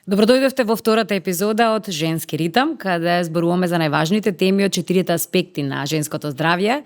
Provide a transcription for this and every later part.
Добродојдовте во втората епизода од Женски ритам, каде зборуваме за најважните теми од 4 аспекти на женското здравје: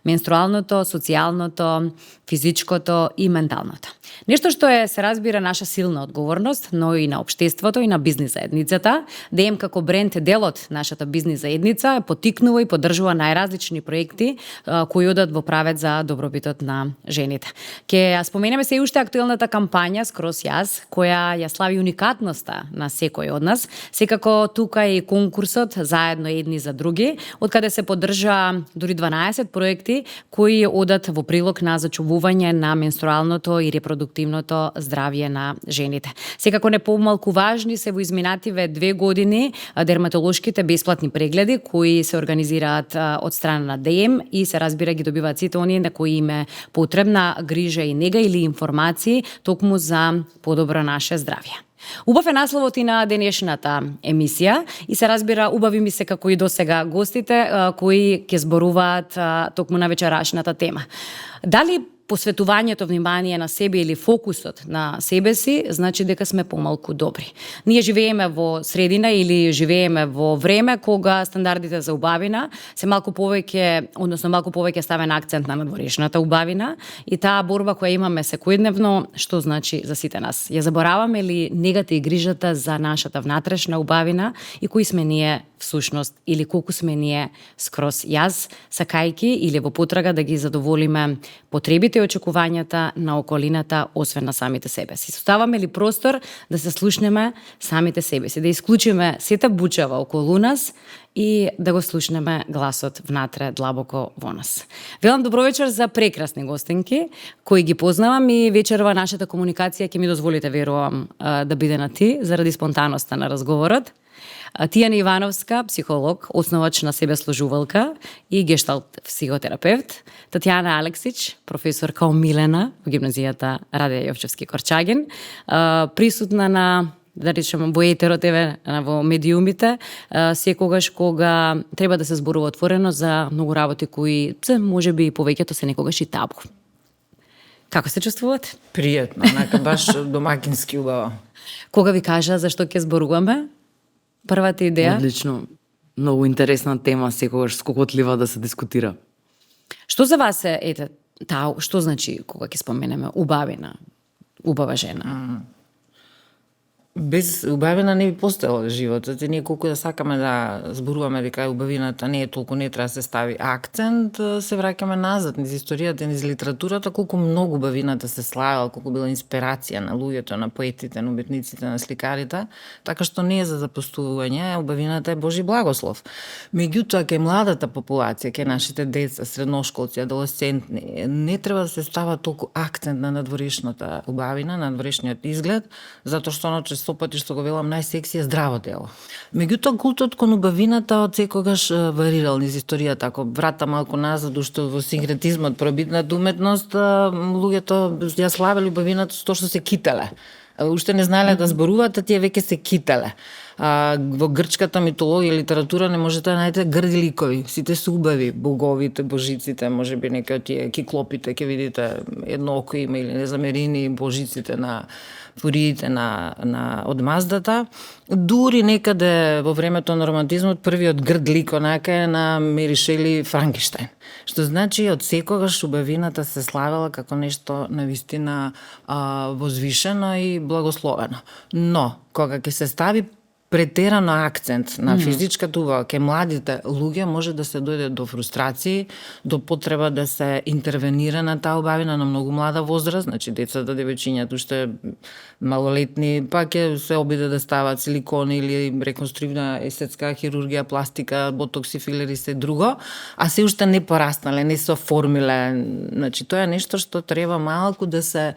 менструалното, социјалното, физичкото и менталното. Нешто што се разбира наша силна одговорност, но и на општеството и на бизнис заедницата, да им како бренд делот нашата бизнис заедница потикнува и поддржува најразлични проекти кои одат во правец за добробитот на жените. Ке ја споменеме се и уште актуелната кампања Скрос јас, која ја слави уникатноста на секој од нас. Секако тука е и конкурсот Заедно едни за други, од каде се поддржа дури 12 проекти кои одат во прилог на зачувување на менструалното и репродуктивното здравје на жените. Секако не помалку важни се во изминативе 2 години дерматолошките бесплатни прегледи кои се организираат од страна на ДМ и се разбира ги добиваат сите оние на кои им е потребна грижа и нега или информации токму за подобро наше здравје. Убав е насловот и на денешната емисија и се разбира убави ми се како и досега гостите кои ќе зборуваат токму на вечерашната тема. Дали посветувањето внимание на себе или фокусот на себе си значи дека сме помалку добри? Ние живееме во средина или живееме во време кога стандардите за убавина се малку повеќе ставен акцент на надворешната убавина и таа борба која имаме секојдневно, што значи за сите нас? Ја забораваме ли негата и грижата за нашата внатрешна убавина и кои сме ние всушност или колку сме ние скрос јас, сакајки или во потрага да ги задоволиме потребите и очекувањата на околината, освен на самите себе си? Составаме ли простор да се слушнеме самите себе си, да исклучиме сета бучава околу нас и да го слушнеме гласот внатре длабоко во нас? Велам добро вечер за прекрасни гостинки кои ги познавам и вечерва нашата комуникација ќе ми дозволите, верувам, да биде на ти заради спонтанноста на разговорот. Тијана Ивановска, психолог, основач на себеслужувалка и гешталт психотерапевт. Татјана Алексич, професорка омилена во гимназијата Раде Јовчевски Корчагин, присутна на, да речеме, во етеро ТВ, во медиумите, секогаш кога треба да се зборува отворено за многу работи кои се можеби и повеќето се некогаш и табу. Како се чувствувате? Пријатно, баш домакински убаво. Кога ви кажа зашто ќе зборуваме? Првата идеја? Одлично. Многу интересна тема, секогаш скокотлива да се дискутира. Што за вас е, што значи кога ќе споменеме убавина, убава жена? Без убавина не би постоел животот и ние колку да сакаме да зборуваме дека убавината не е толку, не треба да се стави акцент, се враќаме назад низ историјата, низ литературата, колку многу убавината се славела, колку била инспирација на луѓето, на поетите, на уметниците, на сликарите, така што не е за запустување, убавината е Божи благослов. Меѓутоа, кај младата популација, кај нашите деца, средношколци, адолесценти, не треба да се става толку акцент на надворешната убавина, на надворешниот изглед, затоа што оно често пати што го велам најсекси е здраво тело. Меѓутоа, култот кон убавината од секогаш варирал низ историјата. Ако врата малку назад, уште во синкретизмот, пробитната уметност, луѓето ја славеле убавината со тоа што се кителе. Уште не знаеле да зборуваат, а тие веќе се кителе. Во грчката митологија и литература не можете да најдете грди ликови. Сите се убави, боговите, божиците, можеби некои од тие киклопите, ќе видите едно око има или незамерини, божиците на фуриите од Маздата. Дури некаде во времето на романтизмот првиот грд лик онака е на Мери Шели Франкенштајн. Што значи од секогаш убавината се славела како нешто навистина возвишено и благословено. Но кога ќе се стави претерано акцент на физичката убава кај младите луѓе, може да се дојде до фрустрации, до потреба да се интервенира на таа убавина на многу млада возраст, значи децата, девојчињата уште малолетни, па ќе се обиде да стават силикони или реконструктивна естетска хирургија, пластика, ботокси, филери, се друго, а се уште не пораснале, не се оформиле. Значи тоа е нешто што треба малку да се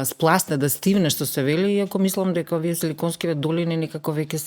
спласне, да стивне, што се вели, иако мислам дека овие силиконскиве долини некако веќе се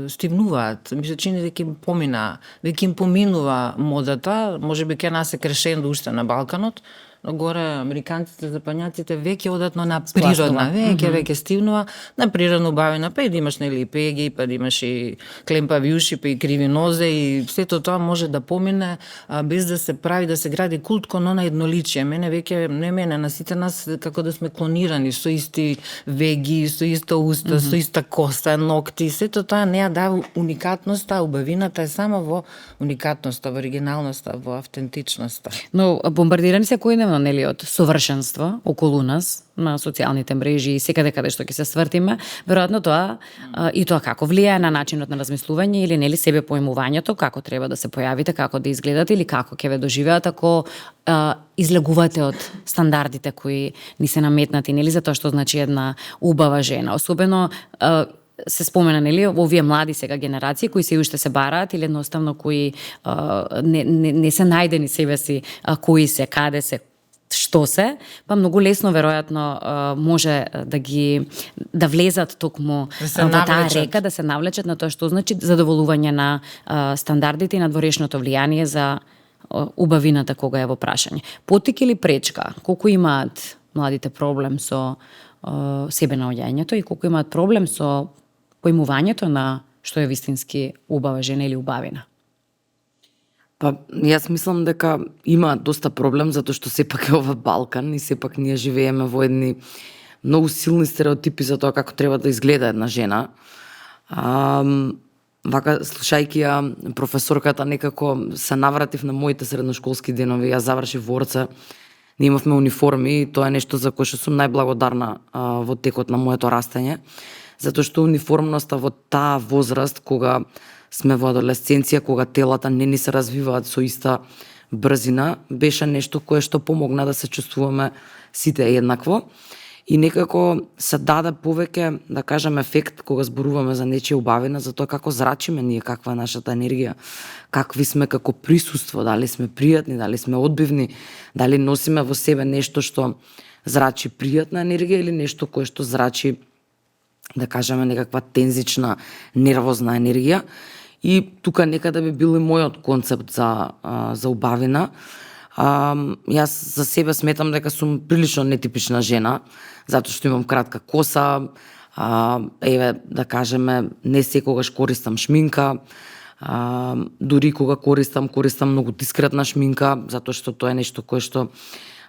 стивнуваат. Ми се чини дека им помина, дека им поминува модата, можеби ке нас е крешендо уште на Балканот, горе американците, западњаците веќе одатно на природна, веќе стивнува на природно убавина, па и да имаш нели пеги, па да имаш и клемпави уши, па и криви нозе и сето тоа може да помине без да се прави, да се гради култ кон она едноличие. Мене на сите нас како да сме клонирани со исти веги, со иста уста, со иста коса, ногти, сето тоа не ја дава уникатноста, убавината е само во уникатноста, во оригиналноста, во автентичноста. Но бомбардирани секојдневно нели од совршенство околу нас на социјалните мрежи и секаде каде што ќе се свртиме, веројатно тоа и тоа како влијае на начинот на размислување или нели себе поимувањето, како треба да се појавите, како да изгледате или како ќе ве доживеат ако излегувате од стандардите кои ни се наметнати, нели за тоа што значи една убава жена, особено се спомена нели овие млади сега генерации кои се уште се бараат или едноставно кои не се најдени себе си кои се, каде се, што се, па многу лесно веројатно може да влезат токму во таа река, да се навлечат на тоа што значи задоволување на стандардите и на дворешното влијание за убавината кога е во прашање. Потик или пречка? Колку имаат младите проблем со себе наоѓањето и колку имаат проблем со поимувањето на што е вистински убава жена или убавина? Па, јас мислам дека има доста проблем, затоа што сепак е ова Балкан и сепак ние живееме во едни многу силни стереотипи за тоа како треба да изгледа една жена. Вака, слушајќи ја професорката, некако се навратив на моите средношколски денови. Јас завршив во Орце, ние имавме униформи и тоа е нешто за кое што сум најблагодарна во текот на моето растење, затоа што униформноста во таа возраст, кога сме во адолесценција, кога телата не ни се развиваат со иста брзина, беше нешто кое што помогна да се чувствуваме сите еднакво. И некако се даде повеќе, да кажем, ефект кога зборуваме за нечија убавина, за тоа како зрачиме ние, каква е нашата енергија, какви сме како присуство, дали сме пријатни, дали сме одбивни, дали носиме во себе нешто што зрачи пријатна енергија или нешто кое што зрачи, да кажеме, некаква тензична, нервозна енергија. И тука некаде би бил и мојот концепт за убавина. Јас за себе сметам дека сум прилично нетипична жена, затоа што имам кратка коса, да кажеме, не секогаш користам шминка, дури кога користам многу дискретна шминка, затоа што тоа е нешто кое што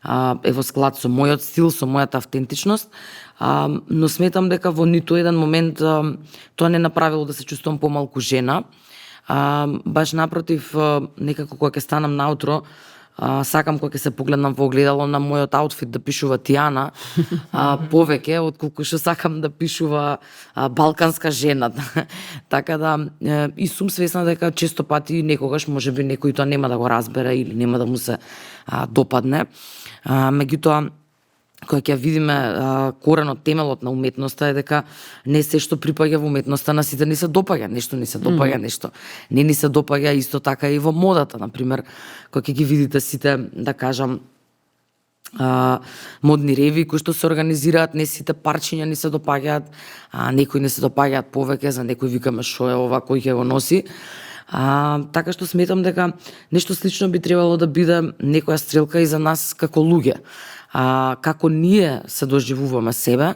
е во склад со мојот стил, со мојата автентичност, но сметам дека во ниту еден момент тоа не направило да се чувствувам помалку жена. Баш напротив, некако кога ќе станам наутро, сакам кога ќе се погледнам во огледало на мојот аутфит да пишува Тијана повеќе отколку што сакам да пишува балканска жена. Така да и сум свесна дека често пати некогаш можеби некој тоа нема да го разбере или нема да му се допадне. Меѓутоа, кога ќе видиме коренот, темелот на уметноста е дека не се што припаѓа во уметноста на сите ни се допаѓа, нешто ни се допаѓа, нешто не ни се допаѓа, исто така и во модата, например, кога ќе ги видите сите, да кажам, модни реви кои што се организираат, не сите парчиња ни се допаѓаат, некои не се допаѓаат повеќе, за некои викаме шо е ова, кој ќе го носи. Така што сметам дека нешто слично би требало да биде некоја стрелка и за нас како луѓе. Како ние се доживуваме себе,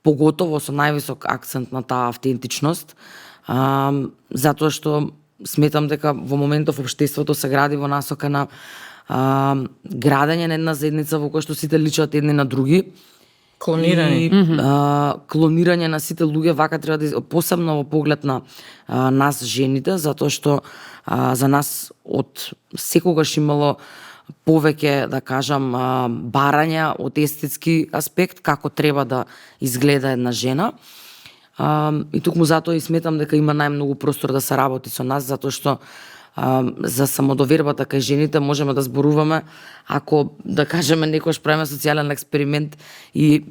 поготово со највисок акцент на таа автентичност, затоа што сметам дека во моментов општеството се гради во насока на градење на една заедница во која што сите личат едни на други. Клонирани. Клонирање на сите луѓе, вака треба да посебно во поглед на нас жените, затоа што за нас од секогаш имало повеќе, да кажам, барања од естетски аспект, како треба да изгледа една жена. И токму затоа и сметам дека има најмногу простор да се работи со нас, затоа што за самодовербата кај жените можеме да зборуваме ако, да кажеме, некојаш правиме социјален експеримент и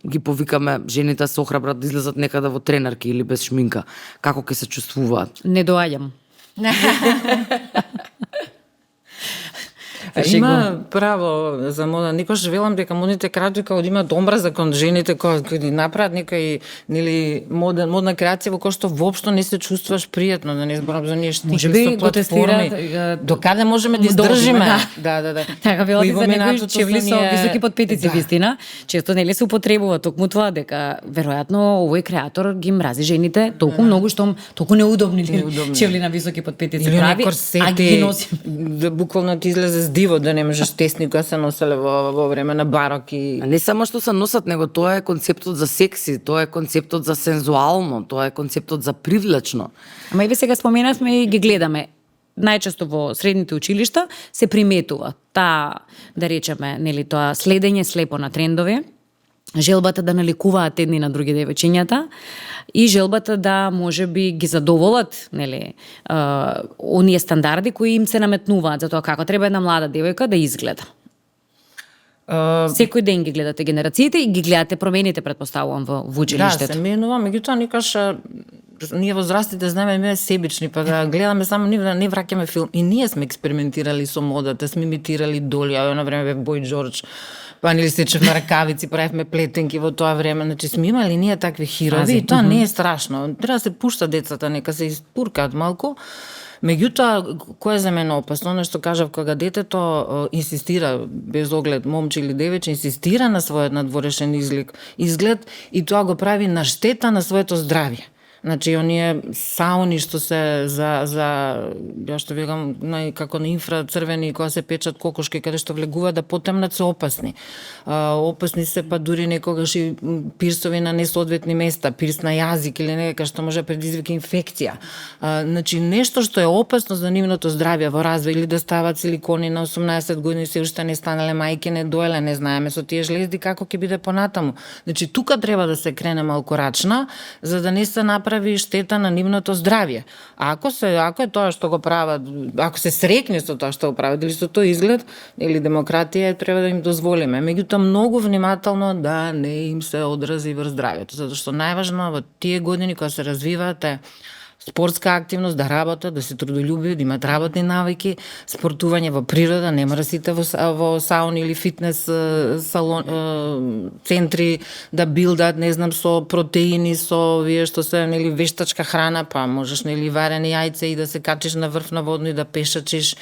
ги повикаме жените се охрабрат да излезат некаде во тренерки или без шминка, како ќе се чувствуваат? Не доаѓам. Има право за мода. Никош велам дека модните креатори кога имаат омраза кон жените кои направат некој нели модна креација во која што воопшто не се чувствуваш пријатно, да не зборам за ние Можеби го тестираат до каде можеме да издржиме. Да. Така велате за некои чевли со високи подпетици вистина, често нели се употребува токму тоа дека веројатно овој креатор ги мрази жените толку многу што толку неудобни чевли на високи подпетици прави, а ги носи. Да буквално ти излезе с диво да не можеш тесни кои се носеле во време на барок и не само што се носат, него тоа е концептот за секси, тоа е концептот за сензуално, тоа е концептот за привлечно. Ама и сега споменавме и ги гледаме. Најчесто во средните училишта се приметува таа, да речеме, нели тоа следење слепо на трендови, желбата да наликуваат едни на други девојчињата и желбата да можеби ги задоволат, нели, оние стандарди кои им се наметнуваат за тоа како треба една млада девојка да изгледа. Секој ден ги гледате генерациите и ги гледате промените, предпоставувам, во училиштето. Да, се менува, меѓутоа никаш ние возрастите знаеме ние себични, па да гледаме само ние да не враќаме филм. И ние сме експериментирали со модата, сме имитирали Доли, а на време бе Бој Џорџ. Па нели сечевме ракавици, правевме плетенки во тоа време, значи сме имали ние такви хирови и тоа не е страшно. Треба да се пушта децата, нека се испуркаат малку. Меѓутоа, кој е за мене опасно? Оно што кажав, кога детето инсистира, без оглед момче или девече, инсистира на својот надворешен изглед и тоа го прави на штета на своето здравје. Значи, оние сауни што се ја што викам, како на инфрацрвени, кога се печат кокошки, каде што влегуваат да потемнат, се опасни. Опасни се па дури некогаш и пирсови на несоодветни места, пирс на јазик или нека што може предизвика инфекција. Значи, нешто што е опасно за нивното здравје во развој, или да стават силикони на 18 години, се уште не станале мајки, не доеле, не знаеме со тие жлезди како ќе биде понатаму. Значи, тука треба да се крене малку рачна, за да не се направи штета на нивното здравје. Ако е тоа што го прават, ако се срекне со тоа што го прават или со тој изглед, или демократија, треба да им дозволиме. Меѓутоа многу внимателно да не им се одрази врз здравјето, затоа што најважно во тие години кога се развиваат е спортска активност, да работат, да се трудолюбиви, да имат работни навики, спортување во природа, не мора сите во сауни или фитнес центри да билдат, не знам, со протеини, со вие што се нели вештачка храна, па можеш нели варени јајце и да се качиш на врв на водно и да пешачиш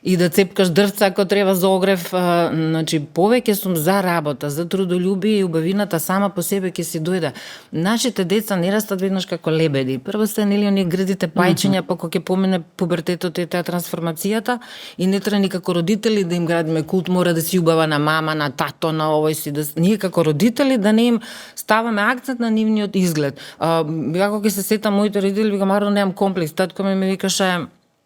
и да цепкаш дрвца ако треба за огрев. Значи, повеќе сум за работа, за трудолюбие и убавината сама по себе ќе си дојде. Нашите деца не растат веднаш како лебеди. Прво се нели оние грдите пајчиња, па кога ќе помине пубертетот и таа трансформацијата, и не треба никако родители да им градиме култ, мора да си убава на мама, на тато, на овој си, да ние како родители да не им ставаме акцент на нивниот изглед. Како ќе се сетам моите родители, викам, аро немам комплекс, татко ми викаше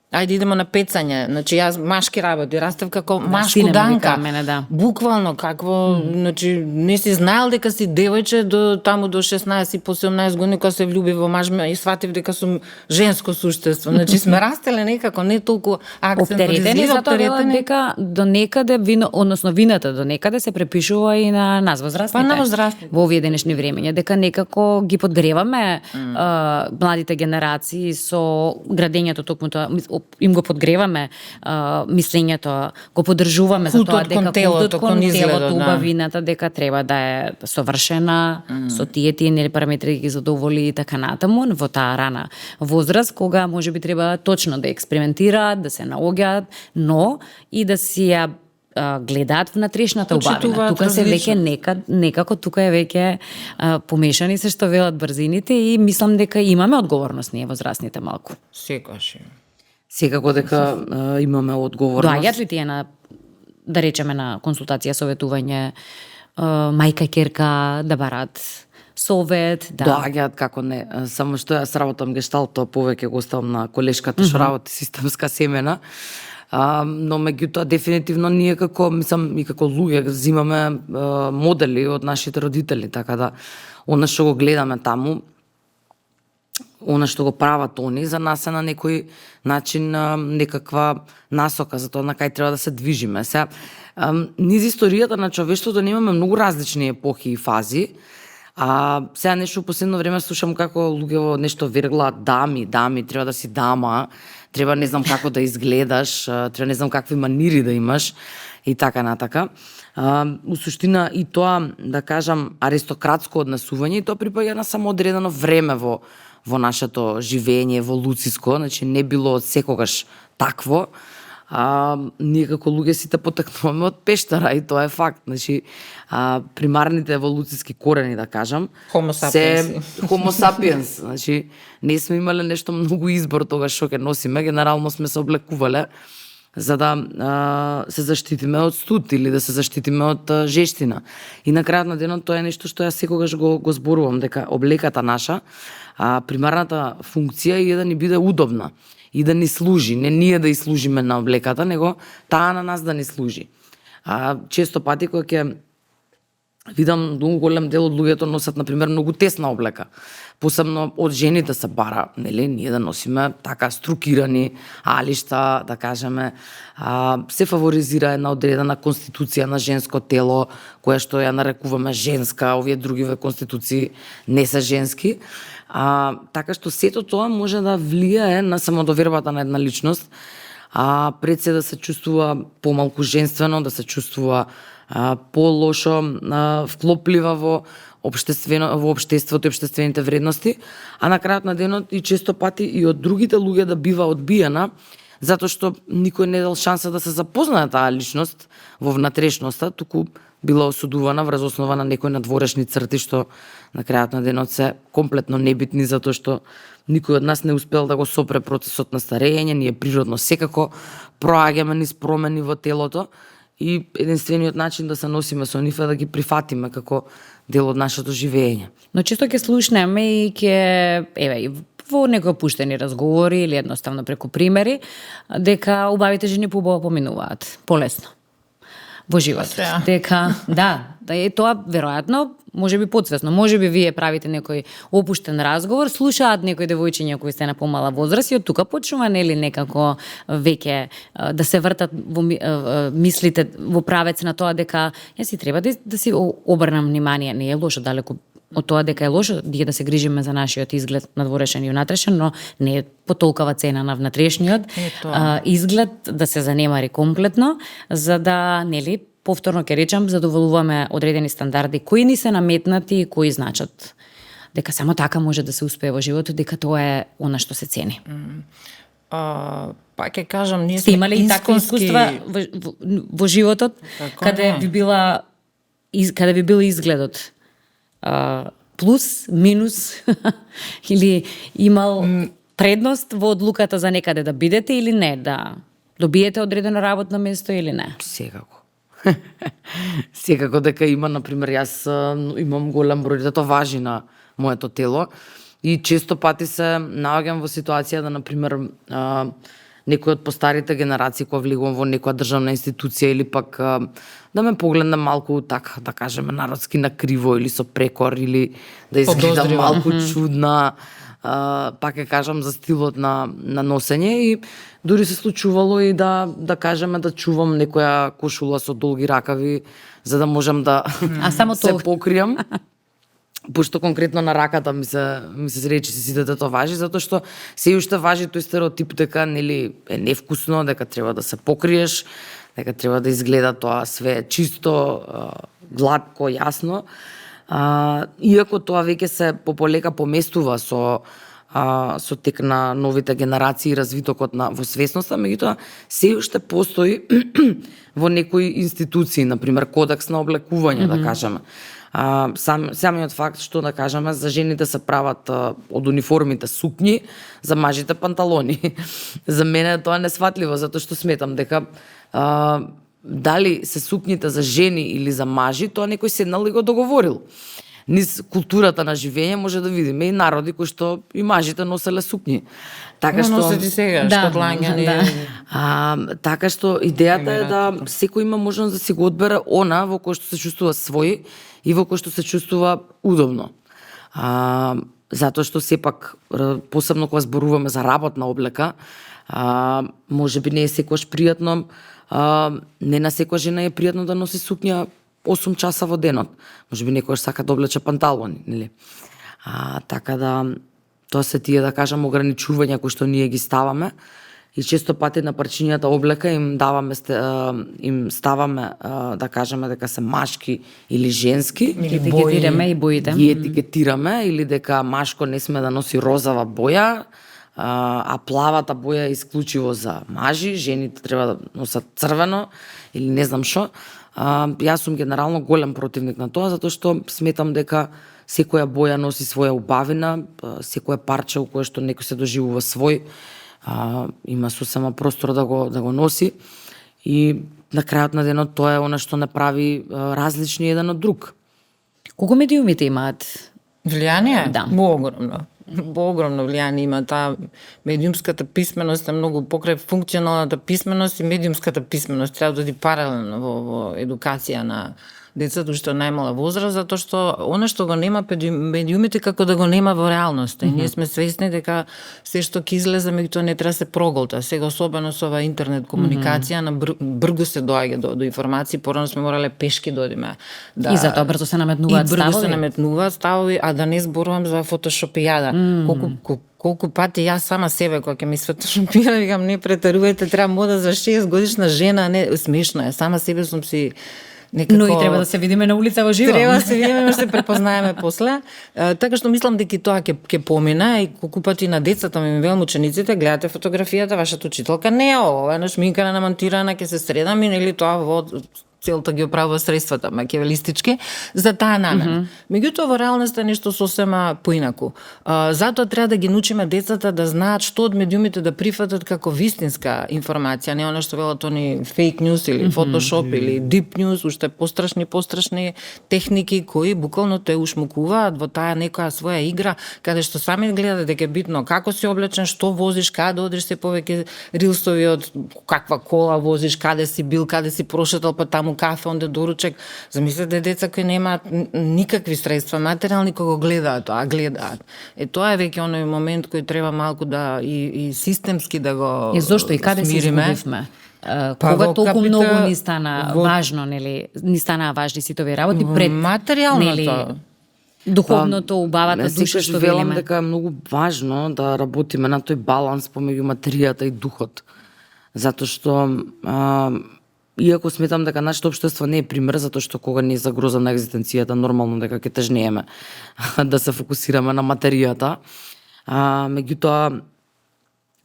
ајде идемо на пецање. Значи јас машки работи, растев како машкуданка. Да. Буквално какво, значи не си знаел дека си девојче до таму до 16 и по 17 години кога се влюби во маж и сватив дека сум женско суштество. Значи сме растеле некако не толку акцент оптеретени, затоа велат дека до некаде вината до некаде се препишува и на нас возрастните. Па на возрастните. Во овие денешни времења, дека некако ги подгреваме младите генерации со градењето токму тоа, им го подгреваме мислењето, го поддржуваме за тоа дека култот кон телото, убавината, дека треба да е совршена, со тие нели параметри ги задоволи и така натаму во таа рана возраст, кога можеби треба точно да експериментираат, да се наоѓаат, но и да си ја гледаат внатрешната убавина. Тука се веќе некако тука е веќе помешани се што велат брзините и мислам дека имаме одговорност ние возрастните малку. Секогаш. Секако дека имаме одговорност. Доаѓаат ли тие на, да речеме, на консултација, советување, мајка керка да барат совет, да. Доаѓаат, како не. Само што јас работам гешталто, повеќе го оставам на колешката што работи системска семена. Но меѓутоа дефинитивно ние како, мислам, и како луѓе взимаме модели од нашите родители, така да она што го гледаме таму, она што го прават они, за нас е на некој начин некаква насока за тоа на кај треба да се движиме. Сега, низ историјата на човештвото немаме многу различни епохи и фази, сега нешто последно време слушам како луѓе во нешто верглаат дами, треба да си дама, треба не знам како да изгледаш, треба не знам какви манири да имаш и така натака. У суштина и тоа, да кажам, аристократско однесување, и тоа припаѓа на само одредено време во нашето живење еволуциско, значи не било од секогаш такво. Ние како луѓе сите потекнуваме од пештара и тоа е факт. Значи, примарните еволуциски корени, да кажам, Homo sapiens. Homo sapiens. Значи, не сме имале нешто многу избор тогаш што ќе носиме, генерално сме се облекувале за да се заштитиме од студ или да се заштитиме од жештина. И на крајот на денот тоа е нешто што ја секогаш го зборувам, дека облеката наша, примарната функција е да ни биде удобна и да ни служи, не ние да ја служиме на облеката, него таа на нас да ни служи. Често пати кога ќе видам многу голем дел од луѓето носат на пример многу тесна облека. Посебно од жените се бара, нели, ние да носиме така струкирани алишта, да кажеме, се фаворизира една одредена конституција на женско тело, која што ја нарекуваме женска, овие другиве конституции не се женски. Така што сето тоа може да влијае на самодовербата на една личност, пред се да се чувствува помалку женствено, да се чувствува по-лошо вклоплива во општеството и општествените вредности, а на крајот на денот и често пати и од другите луѓе да бива одбиена, затоа што никој не дал шанса да се запознае таа личност во внатрешноста, туку била осудувана врз основа на некои надворешни црти што на крајот на денот се комплетно небитни, затоа што никој од нас не успел да го сопре процесот на старење, ние природно секако проаѓаме низ промени во телото и единствениот начин да се носиме со нив е да ги прифатиме како дел од нашето живење. Но често ќе слушнеме и и во некои опуштени разговори или едноставно преку примери, дека убавите жени побоа поминуваат, полесно во животот. Дека, да е тоа веројатно, можеби потсвесно, можеби вие правите некој опуштен разговор, слушаат некои девојчиња кои сте на помала возраст и од тука почнува нели некако веќе да се вртат во мислите во правец на тоа дека јас си треба да си обрнам внимание, не е лошо далеку од тоа дека е лошо ние да се грижиме за нашиот изглед надворешен и внатрешен, но не е по толкова цена на внатрешниот изглед да се занемари комплетно, за да нели повторно ќе речам, задоволуваме одредени стандарди кои ни се наметнати и кои значат дека само така може да се успее во животот, дека тоа е она што се цени. Па ќе кажам, ние сте имале и такви искуства во животот каде ви бил изгледот плюс, минус или имал предност во одлуката за некаде да бидете или не, да добиете одредено работно место или не? Секако. Секако дека има, например, јас имам голем број, тоа важи на моето тело и често пати се наоѓам во ситуација да, например, некој од постарите генерации кога влегувам во некоја државна институција или пак да ме погледне малку така, да кажеме, народски накриво или со прекор или да изгледам малку чудна, пак ќе кажам за стилот на носење и дури се случувало и да кажеме да чувам некоја кошула со долги ракави за да можам да само се покријам. Пошто конкретно на раката ми се речи се сите тоа важи, затоа што се уште важи тој стереотип дека нели е невкусно, дека треба да се покриеш, дека треба да изгледа тоа све чисто, гладко, јасно. Иако тоа веќе се полека поместува со тек на новите генерации и развитокот во свесноста, меѓутоа се уште постои во некои институции, например кодекс на облекување, да кажеме. Самиот факт што да кажеме за жените се прават од униформите сукњи, за мажите панталони. За мене тоа е несфатливо затоа што сметам дека дали се сукњите за жени или за мажи, тоа некој седнал и го договорил. Низ културата на живење може да видиме и народи кои што и мажите носеле сукњи. Така што носите сега, што длањани. Така што идејата е да секој има можност да си го одбере она во кој што се чувствува свој и во кој што се чувствува удобно. Затоа што сепак посебно кога зборуваме за работна облека, можеби не е секогаш пријатно, не на секоја жена е пријатно да носи сукња 8 часа во денот. Можеби некојаш сака да облече панталони, нели? Така да тоа се тие, да кажам, ограничувања кои што ние ги ставаме и често пати на парчињата облека им им ставаме да кажеме дека се машки или женски, Етикетираме и боите. ги етикетираме, или дека машко не сме да носи розова боја, а плавата боја е исклучиво за мажи, жените треба да носат црвено или не знам што. Јас сум генерално голем противник на тоа, затоа што сметам дека секоја боја носи своја убавина, секое парче у кое што некој се доживува свој, има сосема простор да го носи, и на крајот на денот тоа е она што не прави различни еден од друг. Колку медиумите имаат? Влијание? Да. Огромно влијание има. Таа медиумската писменост е многу покрај функционалната писменост и медиумската писменост треба да оди паралелно во едукација на децата уште од најмала возраст, затоа што она што го нема медиумите како да го нема во реалноста. И ние сме свесни дека се што ќе излезе, меѓутоа не треба се проголта. Сега особено со ова интернет комуникација на брзо се доаѓа до информации, порано сме морале пешки да одиме. И затоа брзо се наметнуваат ставови. И брзо се наметнуваат ставови, а да не зборувам за фотошопијада. Колку пати јас сама себе кога ќе ми фотошопира, викам не претерувајте, треба мода за 6 годишна жена, не смешно е. Сама себе сум си некако... Но и треба да се видиме на улица во живо. Треба да се видиме, да се препознаеме после. Така што мислам дека тоа ќе помине, и колку пати на децата ми велам учениците, гледате фотографијата, вашата учителка не е ова, една шминкана, намонтирана, ќе се средам, или тоа во целта ги оправува средствата макиавелистички за таа намена. Меѓутоа во реалноста е нешто сосема поинаку. Затоа треба да ги научиме децата да знаат што од медиумите да прифатат како вистинска информација, не она што велат они фейк ньюс или фотошоп или дип ньюс, уште пострашни техники кои буквално те ушмукуваат во таа некоја своја игра, каде што сами гледате дека е битно како си облечен, што возиш, каде одиш, се повеќе рилстови од каква кола возиш, каде си бил, каде си прошетал, па таму кафе, онде доручек. Замислете деца кои немаат никакви средства материјални, кога го гледаат тоа, гледаат. Тоа е веќе оној момент кој треба малку да и системски да го зошто и каде се изгубивме? Кога толку многу ни стана важно, нели, ни станаа важни сите овие работи пред материјалното, духовното, убавата душа што велам велиме. дека е многу важно да работиме на тој баланс помеѓу материјата и духот. Затоа што иако сметам дека нашето општество не е пример, затоа што кога не е загрозена екзистенцијата, нормално дека ќе тежнееме да се фокусираме на материјата. Меѓутоа,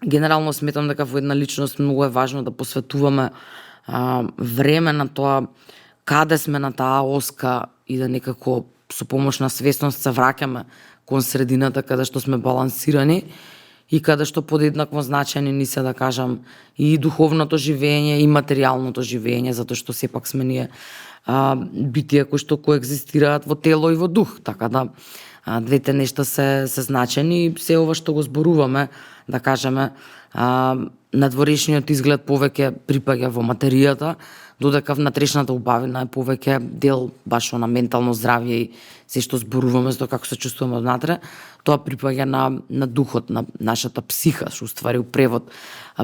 генерално сметам дека во една личност многу е важно да посветуваме време на тоа каде сме на таа оска и да некако со помош на свесност се враќаме кон средината каде што сме балансирани и каде што подеднакво значени ни се, да кажам, и духовното живење и материјалното живење, затоа што сепак сме ние битија кои што коегзистираат во тело и во дух, така да двете нешта се значени и се ова што го зборуваме, да кажеме, надворешниот изглед повеќе припаѓа во материјата, додека внатрешната убавина е повеќе дел баш на ментално здравје и се што зборуваме за тоа како се чувствуваме однатре, тоа припаѓа на духот, на нашата психа, што уствари у превод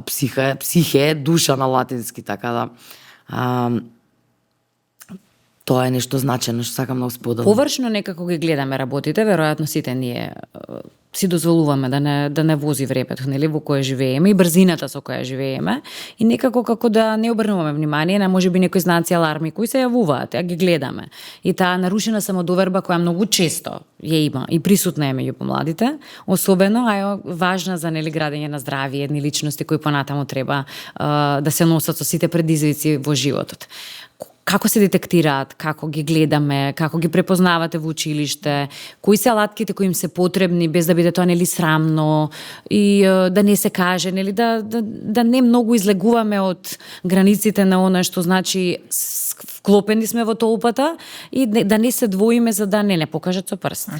психе е душа на латински, така да тоа е нешто значено што сакам да го споделам. Површно некако ги гледаме работите, веројатно сите ние си дозволуваме да не вози времето, нели, во кое живееме и брзината со која живееме, и некако како да не обрнуваме внимание на можеби некои знаци аларми кои се јавуваат, ги гледаме. И таа нарушена самодоверба која многу често ја има и присутна е меѓу помладите, особено е важна за, нели, градење на здрави едни личности кои понатаму треба да се носат со сите предизвици во животот. Како се детектираат, како ги гледаме, како ги препознавате во училиште, кои се алатките кои им се потребни без да биде тоа, нели, срамно и да не се каже, нели, да не многу излегуваме од границите на она што значи вклопени сме во толпата и да не се двоиме за да не покажат со прст.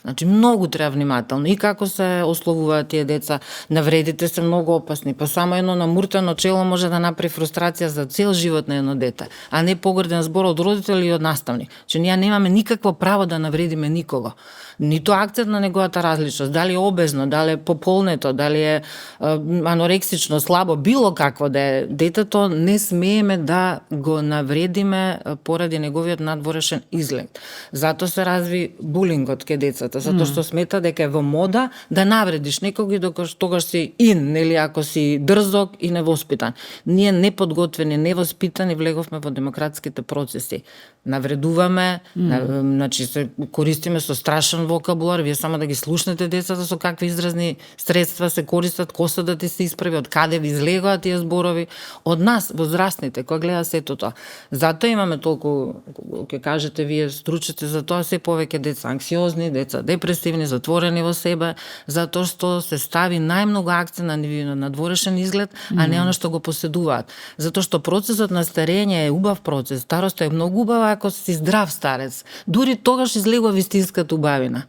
Значи многу треба внимателно и како се ословуваат тие деца, навредите се многу опасни, па само едно намуртено чело може да направи фрустрација за цел живот на едно дете, а не погрден збор од родители и од наставник. Че ние немаме никакво право да навредиме никого. Ниту акцент на неговата различност, дали е обезно, дали е пополнето, дали е анорексично, слабо, било какво да е. Детето не смееме да го навредиме поради неговиот надворешен изглед. Зато се разви булингот ке децата, затоа што смета дека е во мода да навредиш некој докато тогаш си нели, ако си дрзок и невоспитан. Ние неподготвени, невоспитани влеговме во демократските процеси. Навредуваме, значи се користиме со страшен вокабулар, вие само да ги слушнете децата со какви изразни средства се користат, коса да ти се исправи, од каде ви излегоат тие зборови, од нас, возрастните, кои гледа сето тоа. Затоа имаме толку, ќе кажете вие стручите за тоа, се повеќе деца анксиозни, деца депресивни, затворени во себе, затоа што се стави најмногу акцент на нивиот надворешен изглед, а не оно што го поседуваат. Затоа што процесот на старење е убав процес, староста е многу убава ако си здрав старец. Дури тогаш излегува вистинската убавина.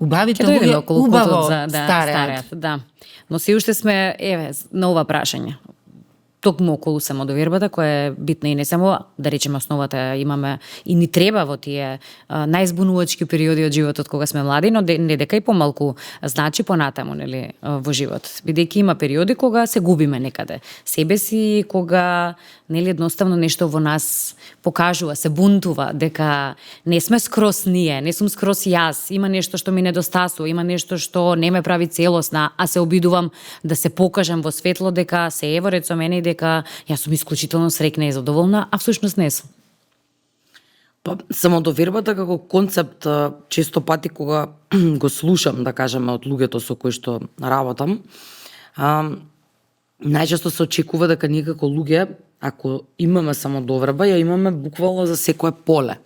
Убавите луѓе убаво стареат. Да. Но се уште сме, на ова прашање. Токму околу самодовербата, која е битна и не само, да речеме, основата имаме и ни треба во тие најзбунувачки периоди од животот кога сме млади, но не дека и помалку значи понатаму, нели, во живот. Бидејќи има периоди кога се губиме некаде. Себе си, кога, нели, едноставно нешто во нас покажува, се бунтува, дека не сме скрос ние, не сум скрос јас, има нешто што ми недостасува, има нешто што не ме прави целосна, а се обидувам да се покажам во светло дека се е во ред со мене и дека јас сум исклучително среќна и задоволна, а всушност не сум. Па, самодовербата како концепт, често пати кога го слушам, да кажеме, од луѓето со кои што работам, најчесто се очекува дека ние како луѓе, ако имаме самодоверба, ја имаме буквално за секое поле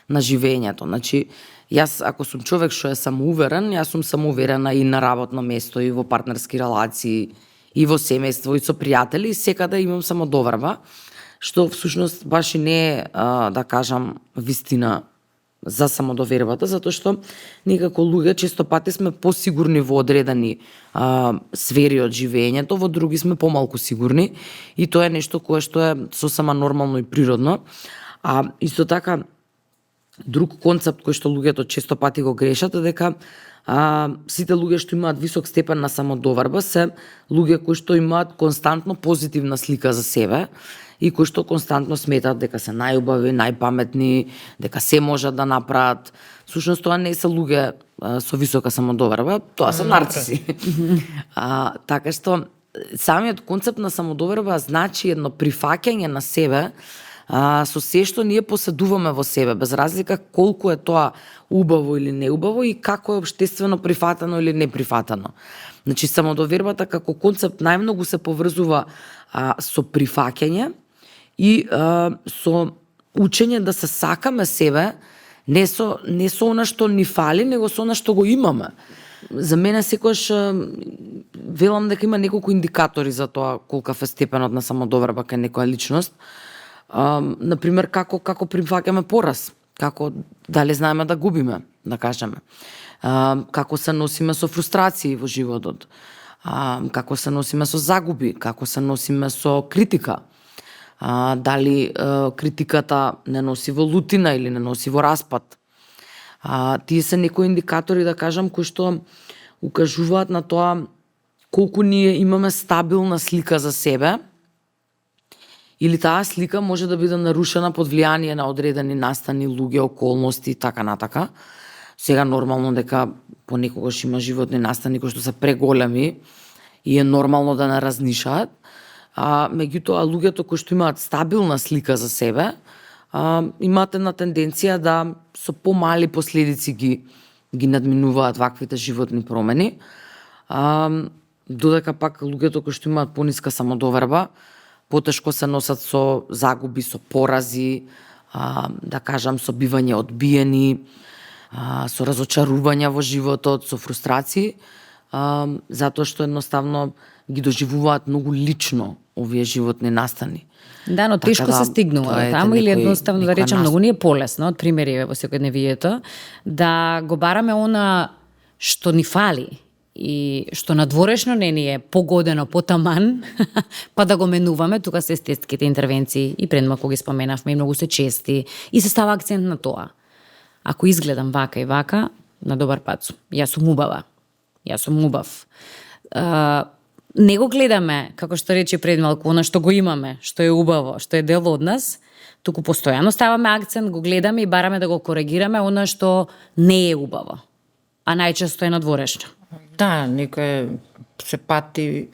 на живењето. Значи, јас ако сум човек што е самоуверен, јас сум самоуверена и на работно место, и во партнерски релации, и во семејство, и со пријатели, и секаде имам самодоверба, што всушност баш и не е, да кажам, вистина за самодовербата, затоа што ние како луѓе често пати сме посигурни во одредени сфери од живењето, во други сме помалку сигурни, и тоа е нешто кое што е сосема нормално и природно. А исто така, друг концепт кој што луѓето често пати го грешат е дека сите луѓе што имаат висок степен на самодоверба се луѓе кои што имаат константно позитивна слика за себе и кои што константно сметат дека се најубави, најпаметни, дека се можат да направат. Всушност тоа не се луѓе со висока самодоверба, тоа се нарциси. Така што самиот концепт на самодоверба значи едно прифаќање на себе со се што ние поседуваме во себе, без разлика колку е тоа убаво или неубаво и како е општествено прифатено или неприфатено. Значи, самодовербата како концепт најмногу се поврзува со прифаќање и со учење да се сакаме себе, не со она што ни фали, него со она што го имаме. За мене секогаш велам дека има неколку индикатори за тоа колкав е степенот на самодоверба кај некоја личност. Например, како прифаќаме пораз, како дали знаеме да губиме, да кажеме, како се носиме со фрустрации во животот, како се носиме со загуби, како се носиме со критика, дали критиката не носи во лутина или не носи во распад. Тие се некои индикатори, да кажам, кои што укажуваат на тоа колку ние имаме стабилна слика за себе, или таа слика може да биде нарушена под влијание на одредени настани, луѓе, околности и така натака. Сега нормално дека понекогаш има животни настани кои што се преголеми и е нормално да не разнишаат. Меѓутоа, луѓето кои што имаат стабилна слика за себе, имаат една тенденција да со помали последици ги надминуваат ваквите животни промени. Додека пак луѓето кои што имаат пониска самодоверба, потешко се носат со загуби, со порази, да кажам, со бивање одбиени, со разочарувања во животот, со фрустрации, затоа што едноставно ги доживуваат многу лично овие животни настани. Да, но тешко се стигнува таму или едноставно, да речем, многу не е полесно, од примери во секојдневието, да го бараме она што ни фали и што надворешно не ни е погодено, потаман, па да го менуваме, тука се естетските интервенции и предма кога ги споменавме и многу се чести и се става акцент на тоа. Ако изгледам вака и вака, на добар пат сум. Јас сум убава. Јас сум убав. Не го гледаме, како што рече пред малку, она што го имаме, што е убаво, што е дел од нас, туку постојано ставаме акцент, го гледаме и бараме да го коригираме она што не е убаво, а најчесто е надворешно. Да, некој се пати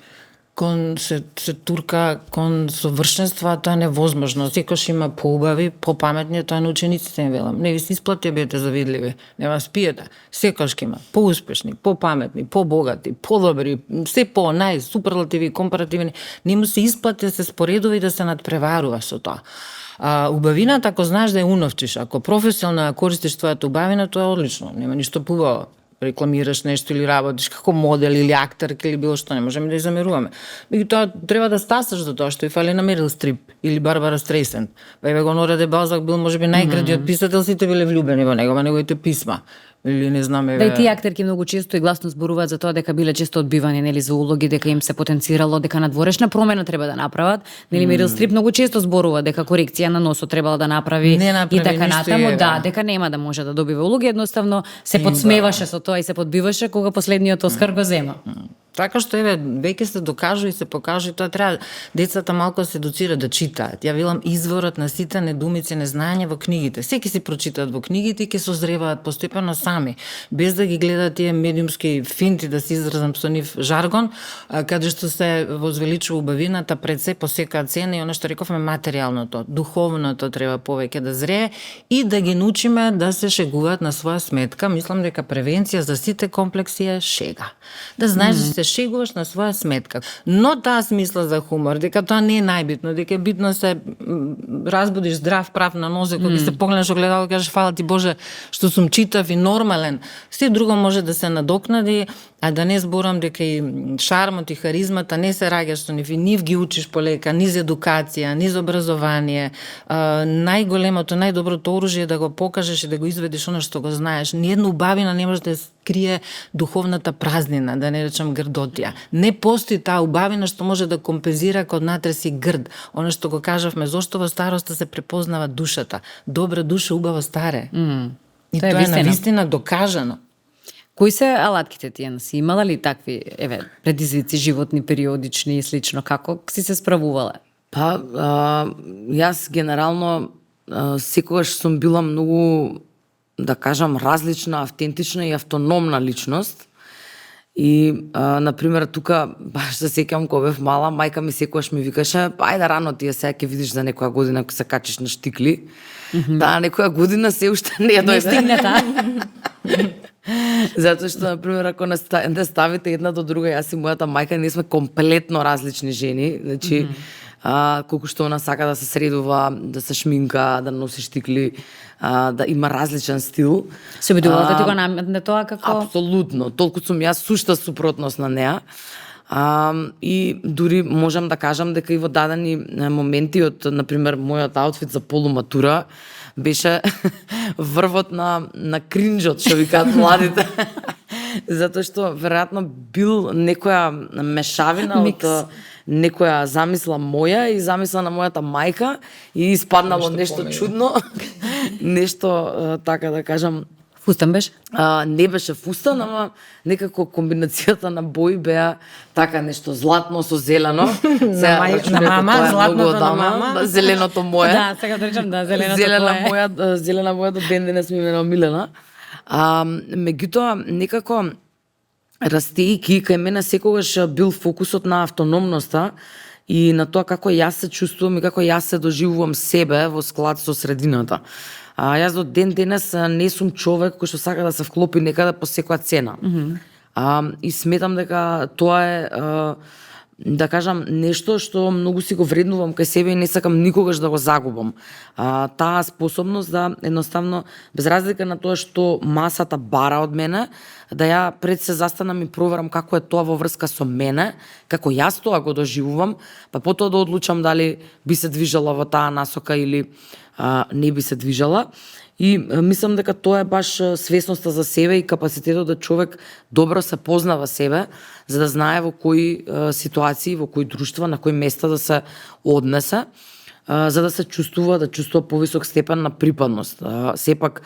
кон се турка кон совршенство, тоа е невозможно. Секојаш има поубави, попаметни, тоа на учениците им велам. Не ви се исплати бидете завидливи, не вас пиете. Секојаш има поуспешни, попаметни, побогати, подобри, се по најсуперлативи, компаративни. Не му се исплати да се споредува и да се надпреварува со тоа. Убавината, ако знаеш да ја уновчиш, ако професионално користиш твојата убавина, тоа е одлично, нема ништо поубаво. Рекламираш нешто или работиш како модел или актерка или било што, не можеме да ја замеруваме. Меѓутоа треба да стасаш до тоа што и фали на Мерил Стрип или Барбара Стрейсенд. Па еве го Нора де Балзак бил можеби најградиот писател, сите биле влюбени во него, во неговите писма. Или не знам еве. Да, и тие актерки многу често и гласно зборуваат за тоа дека биле често одбивани, нели, за улоги, дека им се потенцирало, дека надворешна промена треба да направат. Нели Мерил Стрип многу често зборува дека корекција на носот требала да направи и така натаму, да, дека нема да може да добива улоги, едноставно се подсмеваше со тоа и се подбиваше кога последниот Оскар го зема. Така што еве веќе се докажува и се покажува, тоа треба децата малку да се едуцираат да читаат. Ја велам изворот на сите недумици, незнање во книгите. Секи си прочитаат во книгите и ќе созреваат постепено сами, без да ги гледаат тие медиумски финти, да се изразам со нив жаргон, каде што се возвеличува убавината пред се по секоја цена и она што рековме материјалното, духовното треба повеќе да зрее и да ги научиме да се шегуваат на своја сметка. Мислам дека превенција за сите комплекси е шега. Да знаеш да се шегуваш на своја сметка. Но таа смисла за хумор, дека тоа не е најбитно, дека е битно се разбудиш здрав прав на нозе, кога се погледнеш огледало и кажеш фала ти Боже што сум читав и нормален. Се друго може да се надокнади, а да не зборам дека и шармот и харизмата не се раѓаш со нив, и нив ги учиш полека, низ едукација, низ образование. Најголемото, најдоброто оружје е да го покажеш и да го изведиш она што го знаеш. Ниедна убавина не може да скрие духовната празнина, да не речам грдотија. Не постои таа убавина што може да компензира код натреси грд. Она што го кажавме, зошто во староста се препознава душата. Добра душа, убаво старе. И тоа е навистина докажано. Кои се алатките тие? Си имала ли такви, еве, предизвици животни, периодични и слично? Како си се справувала? Па, јас генерално секогаш сум била многу, да кажам, различна, автентична и автономна личност. И, например, тука, баш се сеќавам кога бев мала, мајка ми секогаш ми викаше, ајде рано тие сега ќе видиш за некоја година кога се качиш на штикли. Да, некоја година се уште не дојде. Не стигната. Затоа што, например, ако не ставите една до друга, јас и мојата мајка, ние сме комплетно различни жени. Значи, колку што она сака да се средува, да се шминка, да носи штикли, да има различен стил. Се обидувала да ти го наметне тоа како? Апсолутно. Толку сум јас сушта супротност на неа. И дури можам да кажам дека и во дадени моменти од, например, мојот аутфит за полуматура беше врвот на кринџот, што викаат младите. Затоа што веројатно бил некоја мешавина од некоја замисла моја и замисла на мојата мајка и испаднало нешто чудно. Нешто, така да кажам, фустан беше? Не беше фустан, ама некако комбинацијата на бои беа така нешто златно со зелено. На мама, златното на мама. Зеленото моја. Да, сега да речам, да, зеленото твое. Зелена моја до ден денес ми е омилена. Меѓутоа, некако растејќи, кај мене секогаш бил фокусот на автономноста и на тоа како јас се чувствувам и како јас се доживувам себе во склад со средината. Јас до ден денес не сум човек кој што сака да се вклопи некаде по секоја цена. И сметам дека тоа е, да кажам, нешто што многу си го вреднувам кај себе и не сакам никогаш да го загубам. Таа способност да едноставно, без разлика на тоа што масата бара од мене, да ја пред се застанам и проверам како е тоа во врска со мене, како јас тоа го доживувам, па потоа да одлучам дали би се движела во таа насока или не би се движала. И мислам дека тоа е баш свесноста за себе и капацитетот да човек добро се познава себе, за да знае во кои ситуации, во кои друштва, на кои места да се однесе, за да се чувствува повисок степен на припадност. Сепак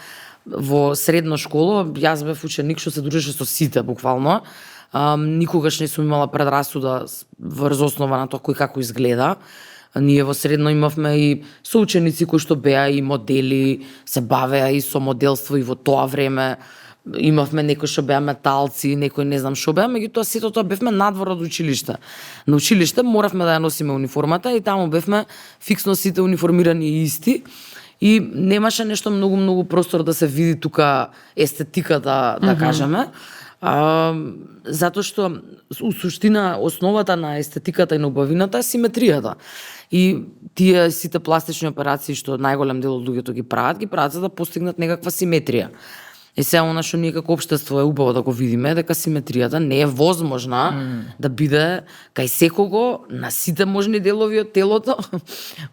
во средна школа јас бев ученик што се дружеше со сите буквално. Никогаш не сум имала предрасуда врз основа на тоа кој како изгледа. Ние во средно имавме и соученици кои што беа и модели, се бавеа и со моделство и во тоа време. Имавме некои што беа металци, некои не знам што беа, меѓутоа сето тоа бевме надвор од училиште. На училиште моравме да ја носиме униформата и таму бевме фиксно сите униформирани и исти. И немаше нешто многу простор да се види тука естетиката, да кажеме. Затоа што у суштина основата на естетиката и на убавината е симетријата. И тие сите пластични операции што најголем дел од луѓето ги прават за да постигнат некаква симетрија. И се она што ние како општество е убаво да го видиме, дека симетријата не е возможна да биде кај секого, на сите можни делови од телото,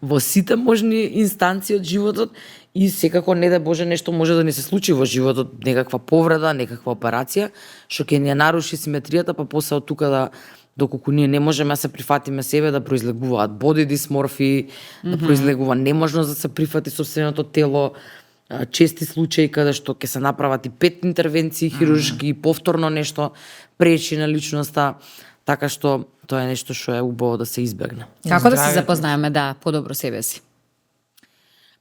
во сите можни инстанции од животот, и секако не да Боже нешто може да ни се случи во животот, некаква повреда, некаква операција, што ќе ни наруши симетријата, па после од тука доколку ние не можеме да се прифатиме себе, да произлегуваат боди дисморфии, да произлегува неможност да се прифати сопственото тело, чести случаи каде што ќе се направат и 5 интервенции хируршки, повторно нешто пречи на личноста, така што тоа е нешто што е убаво да се избегне. Како да се запознаеме подобро себе си?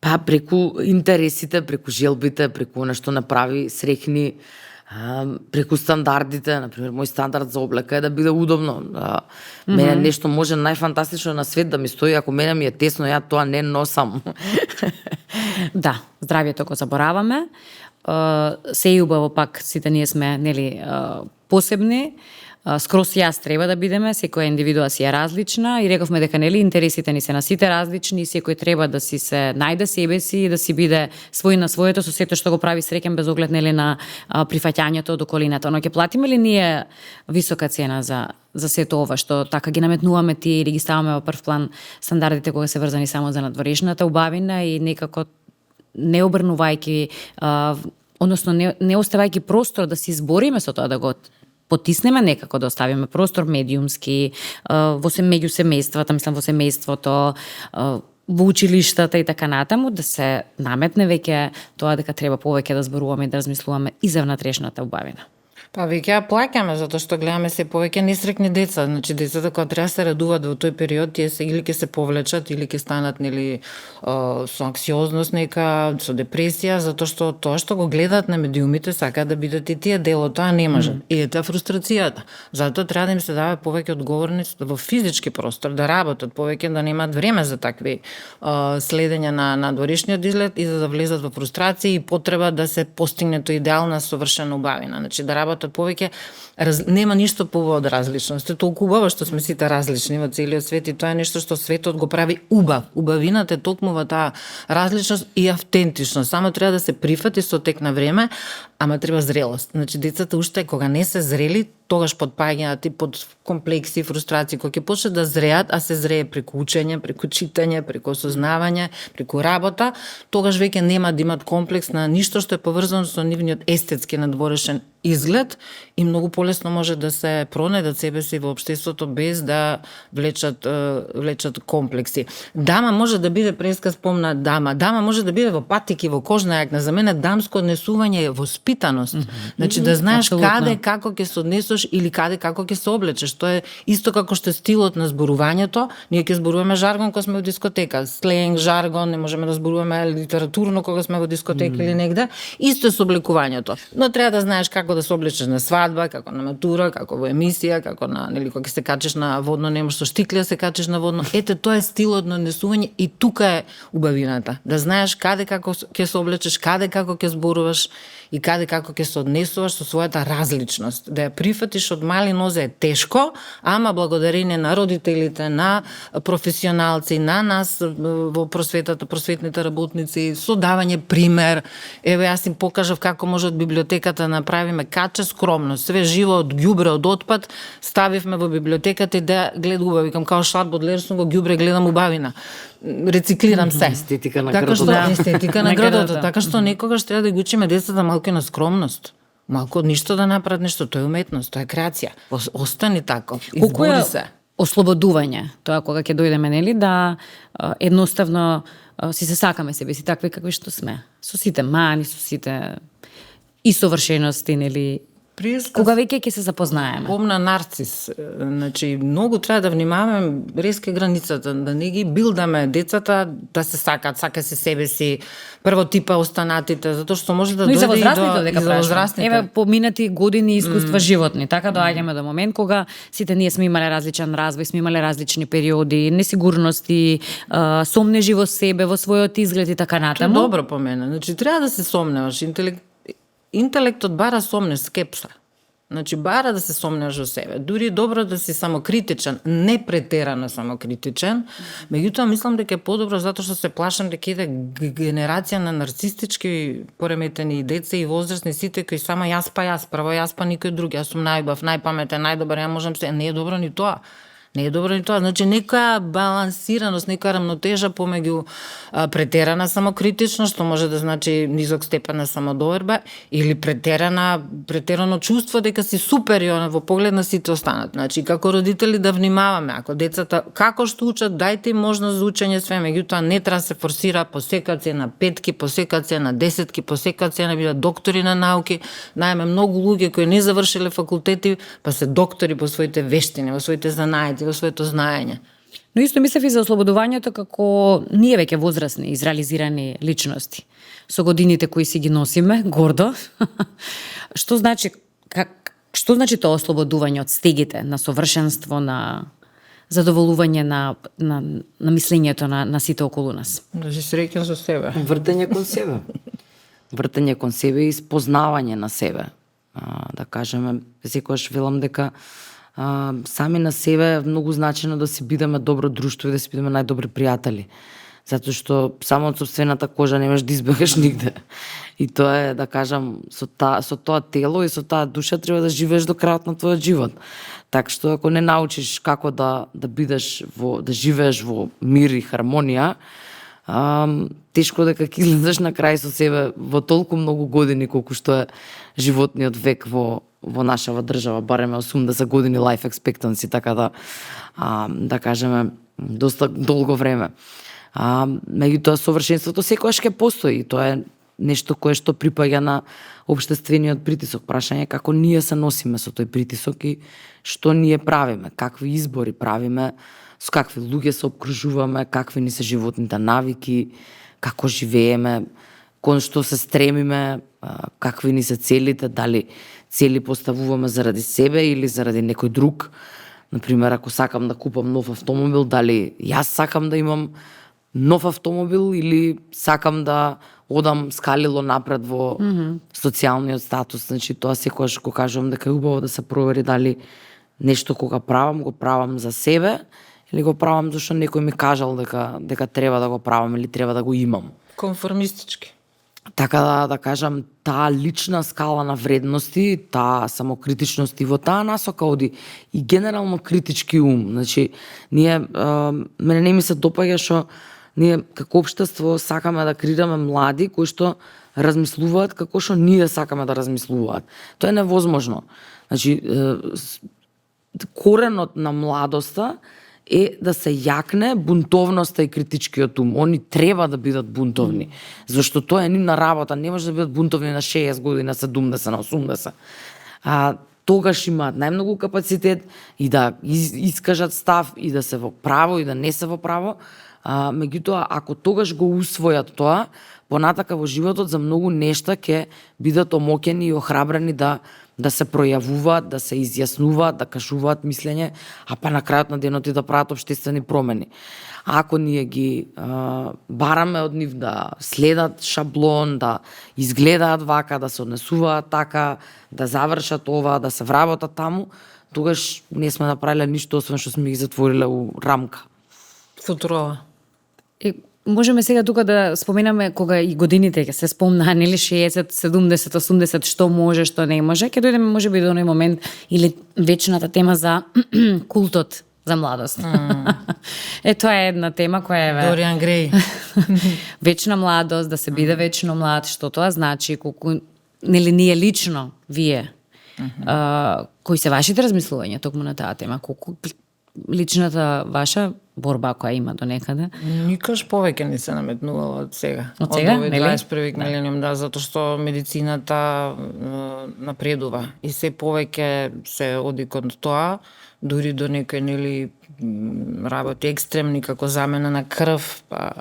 Па преку интересите, преку желбите, преку она што направи среќни, преку стандардите. Например, мој стандард за облека е да биде удобно. Мене нешто може најфантастично на свет да ми стои, ако мене ми е тесно, ја тоа не носам. Да, здравјето го забораваме. Се и убаво пак сите ние сме, посебни. Скрос јас треба да бидеме, секоја индивидуа си е различна и рековме дека интересите ни се на сите различни и секој треба да си се најде себе си и да си биде свој на своето со сето што го прави среќен без оглед на прифаќањето од околината. Но ќе платиме ли ние висока цена за сето ова што така ги наметнуваме ти или ги ставаме во прв план стандардите кога се врзани само за надворешната убавина и некако не обрнувајќи односно не оставајќи простор да се избориме со тоа да го потиснеме некако, да оставиме простор медиумски во меѓу семејствата, мислам во семејството, во училиштата и така натаму, да се наметне веќе тоа дека треба повеќе да зборуваме и да размислуваме и за внатрешната убавина. Па веќе ја плаќаме затоа што гледаме се повеќе несреќни деца, значи децата кога треба се радуваат во тој период, тие се или ќе се повлечат или ќе станат со анксиозност нека, со депресија, затоа што тоа што го гледаат на медиумите сакаат да бидат и тие дел од тоа не можат. И ета фрустрацијата. Затоа треба да им се дава повеќе одговорност во физички простор, да работат повеќе, да немаат време за такви следења на надворешниот изглед и за да влезат во фрустрација и потреба да се постигне тоа идеална совршена убавина. Значи да работат повеќе, нема ништо побаво од различност. Е толку убаво што сме сите различни во целиот свет и тоа е нешто што светот го прави убав. Убавината е токму во таа различност и автентичност. Само треба да се прифати со тек на време, ама треба зрелост. Значи децата уште кога не се зрели, тогаш подпаѓаат и под комплекси, фрустрации, кога ќе почнат да зреат, а се зрее преку учење, преку читање, преку осознавање, преку работа, тогаш веќе нема да имат комплекс на ништо што е поврзано со нивниот естетски надворешен изглед и многу полесно може да се пронајдат себе си во општеството без да влечат комплекси. Дама може да биде преска спомна дама. Дама може да биде во патики, во кожна јакна. За мене дамско однесување е воспитаност. Значи да знаеш каде како ќе се однесеш или каде како ќе се облечеш. Тоа е исто како што е стилот на зборувањето. Ние ќе зборуваме жаргон кога сме во дискотека, сленг, жаргон, не можеме да зборуваме литературно кога сме во дискотека или негде. Исто е со облекувањето. Но треба да знаеш како да се облечеш на свадба, како на матура, како во емисија, како на кога се качиш на водно, не можеш со штиклја се качиш на водно. Ете тоа е стилот на однесување и тука е убавината. Да знаеш каде како ќе се облечеш, каде како ќе зборуваш и каде како ќе се однесуваш со својата различност. Да ја прифатиш од мали нозе е тешко, ама благодарение на родителите, на професионалци, на нас во просветата, просветните работници, со давање пример. Еве јас им покажав како може од библиотеката направиме каче скромно, све живо од ѓубре, од отпад, ставивме во библиотеката и да гледувам, викам као Шарл Бодлер сум во ѓубре гледам убавина. рециклирам се. Естетика на Така што градот. естетика на На градот, градот. така што некогаш треба да ги учиме децата малку и на скромност. Малку од ништо да направат нешто, тоа е уметност, тоа е креација. Остани тако, Колку е избори се. ослободување тоа кога ќе дојдеме, нели, да едноставно си се сакаме себе си такви какви што сме. Со сите мани, со сите и совршености, нели. Кога веќе ќе се запознаеме. Помна нарцис, значи многу треба да внимаваме резке границата, да не ги билдаме децата да се сакат, сака се себе си, прво типа останатите, затоа што може да Но и дојде за возрастните, до дека и за прашувам. возрастните. Еве, поминати години искуства животни, така доаѓаме до момент кога сите ние сме имале различен развој, сме имале различни периоди, несигурности, сомнежи во себе, во својот изглед и така Тоа е натаму. добро помена. Значи треба да се сомневаш. Интелектот бара сомнеш, скепса. Значи бара да се сомнеш во себе. Дури е добро да си самокритичен, не претерано самокритичен. Меѓутоа мислам дека е подобро затоа што се плашам дека иде генерација на нарцистички пореметени деца и возрастни, сите кои само јас, прво јас па никој друг, јас сум најубав, најпаметен, најдобар, ја можам се. Не е добро ни тоа. Не е добро ни тоа. Значи, некоја балансираност, некоја рамнотежа помеѓу претерана самокритичност, што може да значи низок степен на самодоверба, или претерано чувство дека си супериорен во поглед на сите останати. Значи, како родители да внимаваме, ако децата како што учат, дајте им можност за учење све, меѓутоа не треба се форсира, посекат се на 5-ки, посекат се на 10-ки, посекат се на бидат доктори на науки. Најме многу луѓе кои не завршиле факултети, па се доктори по своите вештини, во своите занаети, во своето знаење. Но исто мислев и за ослободувањето како ние веќе возрастни, изреализирани личности. Со годините кои си ги носиме, гордо. Што значи тоа ослободување од стегите на совршенство, на задоволување на мислењето на сите околу нас? Да си среќен со себе. Вртење кон себе. Вртење кон себе и спознавање на себе. Да кажеме, секогаш велам дека сами на себе е многу значено да си бидеме добро друштво и да си бидеме најдобри пријатели. Затоа што само од сопствената кожа не можеш да избегаш нигде. И тоа е, да кажам, со тоа тело и со таа душа треба да живееш до крајот на твојот живот. Така што ако не научиш како да бидеш да живееш во мир и хармонија, тешко дека ќе излезеш на крај со себе во толку многу години колку што е животниот век во нашава држава, барем 80 години life expectancy, така да кажеме доста долго време. Меѓутоа совршенството секогаш ќе постои, тоа е нешто кое што припаѓа на општествениот притисок. Прашање е како ние се носиме со тој притисок и што ние правиме, какви избори правиме, со какви луѓе се обкружуваме, какви ни се животните навики, како живееме, кон што се стремиме, какви ни се целите, дали цели поставуваме заради себе или заради некој друг. Например, ако сакам да купам нов автомобил, дали јас сакам да имам нов автомобил или сакам да одам скалило напред во социјалниот статус. Значи, тоа секогаш го кажувам дека е убаво да се провери дали нешто кога правам, го правам за себе или го правам зашто некој ми кажал дека треба да го правам или треба да го имам. Конформистички. Така да кажам, таа лична скала на вредности, таа самокритичност и во таа насока оди и генерално критички ум. Значи, мене не ми се допаѓа што ние како општество сакаме да креираме млади кои што размислуваат како што ние сакаме да размислуваат. Тоа е невозможно. Значи, коренот на младоста е да се јакне бунтовноста и критичкиот ум. Они треба да бидат бунтовни, зашто тоа е нивна работа. Не може да бидат бунтовни на 60 години, на 70, на 80. Тогаш имаат најмногу капацитет и да искажат став, и да се во право, и да не се во право. Меѓутоа, ако тогаш го усвојат тоа, понатака во животот за многу нешта ќе бидат омоќени и охрабрени да се пројавуваат, да се изјаснуваат, да кажуваат мислење, а па на крајот на денот и да прават општествени промени. А ако ние ги бараме од нив да следат шаблон, да изгледаат вака, да се однесуваат така, да завршат ова, да се вработат таму, тогаш не сме направиле ништо освен што сме ги затвориле у рамка. Футурова. Можеме сега тука да споменаме кога и годините ќе се спомнаа, нели 60, 70, 80, што може, што не може. Ќе дојдеме можеби до оној момент или вечната тема за култот за младост. Тоа е една тема која е Дориан Греј. вечна младост, да се биде вечно млад, што тоа значи, колку нели ние лично, вие, кои се вашите размислувања токму на таа тема, колку личната ваша борба која има до некаде? Никаш повеќе не се наметнувала од сега. Од сега, овој нели? 21 милениум, да, затоа што медицината напредува и се повеќе се оди кон тоа, дури до некои нели работи екстремни како замена на крв, па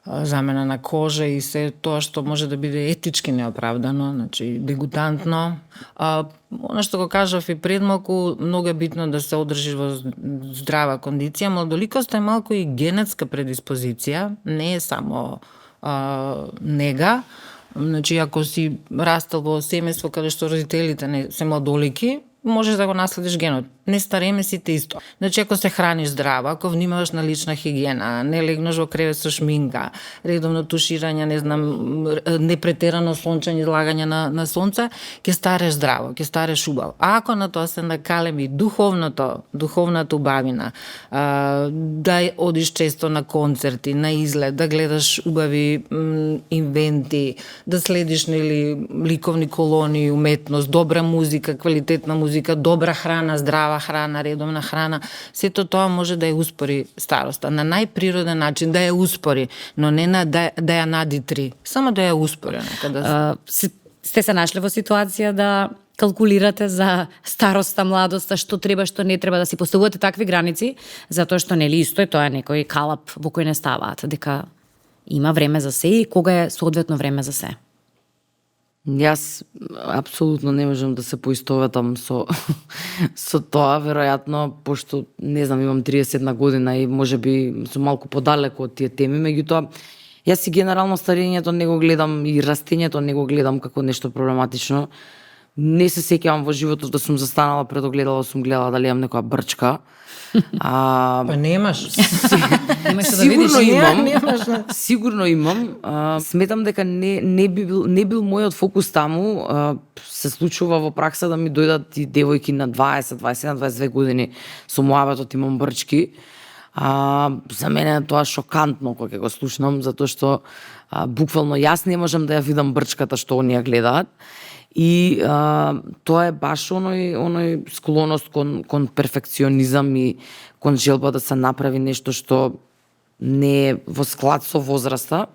замена на кожа и се тоа што може да биде етички неоправдано, значи дегутантно. Она што го кажав и пред малку, многу е битно да се одржи во здрава кондиција, младоликост е малку и генетска предиспозиција, не е само нега. Значи, ако си растел во семејство каде што родителите не се младолики, можеш да го наследиш генот. Не стареме сите исто. Значи, ако се храниш здраво, ако внимаваш на лична хигиена, не легнеш во кревет со шминка, редовно туширање, не знам, непретерано сончење, излагање на сонце, ќе стареш здраво, ќе стареш убаво. А ако на тоа се накалеми духовната убавина, да одиш често на концерти, на излет, да гледаш убави инвенти, да следиш нели ликовни колони, уметност, добра музика, квалитетна музика, добра храна, здрава храна, редовна храна, сето тоа може да ја успори староста на најприроден начин, да ја успори, но не на да ја надитри, само да ја успори некада. Сте се нашли во ситуација да калкулирате за староста, младоста, што треба, што не треба, да си поставувате такви граници, затоа што нели исто е тоа некој калап во кој не ставаат, дека има време за се и кога е соодветно време за се. Јас апсолутно не можам да се поистоветам со тоа, веројатно, пошто, не знам, имам 31 година и можеби сум малку подалеку од тие теми, меѓутоа, јас и генерално старењето не го гледам и растењето не го гледам како нешто проблематично. Не се сеќавам во животот да сум застанала пред огледало, сум гледала дали имам некоја брчка. Па немаш. Сигурно имам. Сигурно имам. Сметам дека не бил мојот фокус таму. Се случува во пракса да ми дојдат и девојки на 20, 21, 22 години со муабетот имам брчки. За мене тоа шокантно кога ќе го слушнам, затоа што буквално јас не можам да ја видам брчката што оние гледаат. И тоа е баш оној склоност кон перфекционизам и кон желба да се направи нешто што не е во склад со возраста.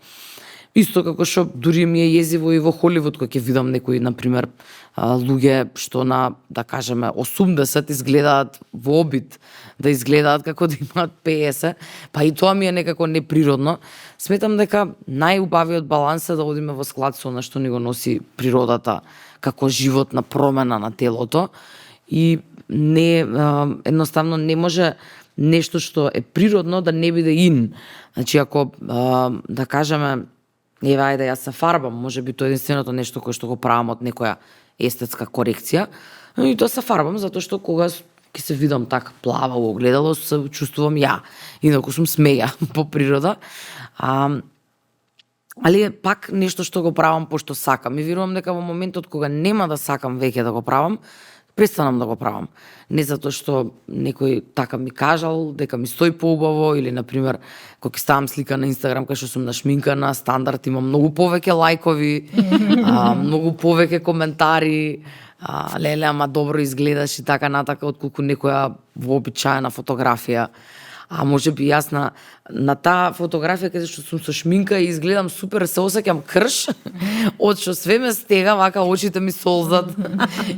Исто како што дури ми е језиво и во Холивуд кога ќе видам некои, например, луѓе што на, да кажеме, 80 изгледаат во обид, да изгледаат како да имаат 50, па и тоа ми е некако неприродно. Сметам дека најубавиот баланс е да одиме во склад со она што ни го носи природата, како животна промена на телото и не едноставно не може нешто што е природно да не биде ин. Значи ако да кажеме еве ајде јас се фарбам, можеби тоа е единственото нешто кое што го правам од некоја естетска корекција, и тоа се фарбам затоа што кога ќе се видам така плава во огледало се чувствувам ја, инаку сум смеја по природа. Али е пак нешто што го правам пошто сакам и верувам дека во моментот кога нема да сакам веќе да го правам, престанам да го правам. Не затоа што некој така ми кажал дека ми стои поубаво или например кога ќе ставам слика на Инстаграм кај што сум нашминкана, стандард има многу повеќе лајкови, многу повеќе коментари, леле ама добро изгледаш и така натака отколку некоја вообичаена фотографија. А може би јас на таа фотографија каде што сум со шминка и изгледам супер, се осеќам крш, од што све ме стега, вака очите ми солзат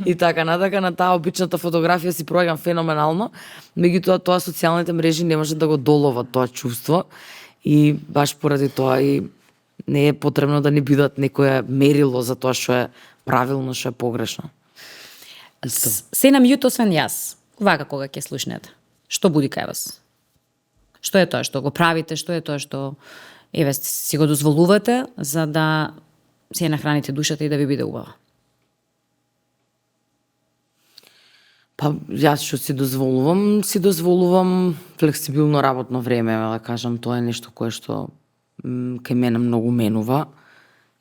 и така натака. На таа обичната фотографија си проаѓам феноменално, меѓутоа тоа социјалните мрежи не можат да го доловат тоа чувство и баш поради тоа и не е потребно да ни бидат некое мерило за тоа што е правилно, што е погрешно. Се на мјут освен јас, вака кога ќе слушнете. Што буди кај вас? Што е тоа што го правите, што е тоа што еве си го дозволувате за да си ја нахраните душата и да ви биде убава? Па јас што си дозволувам флексибилно работно време, да кажам, тоа е нешто кое што кај мене многу менува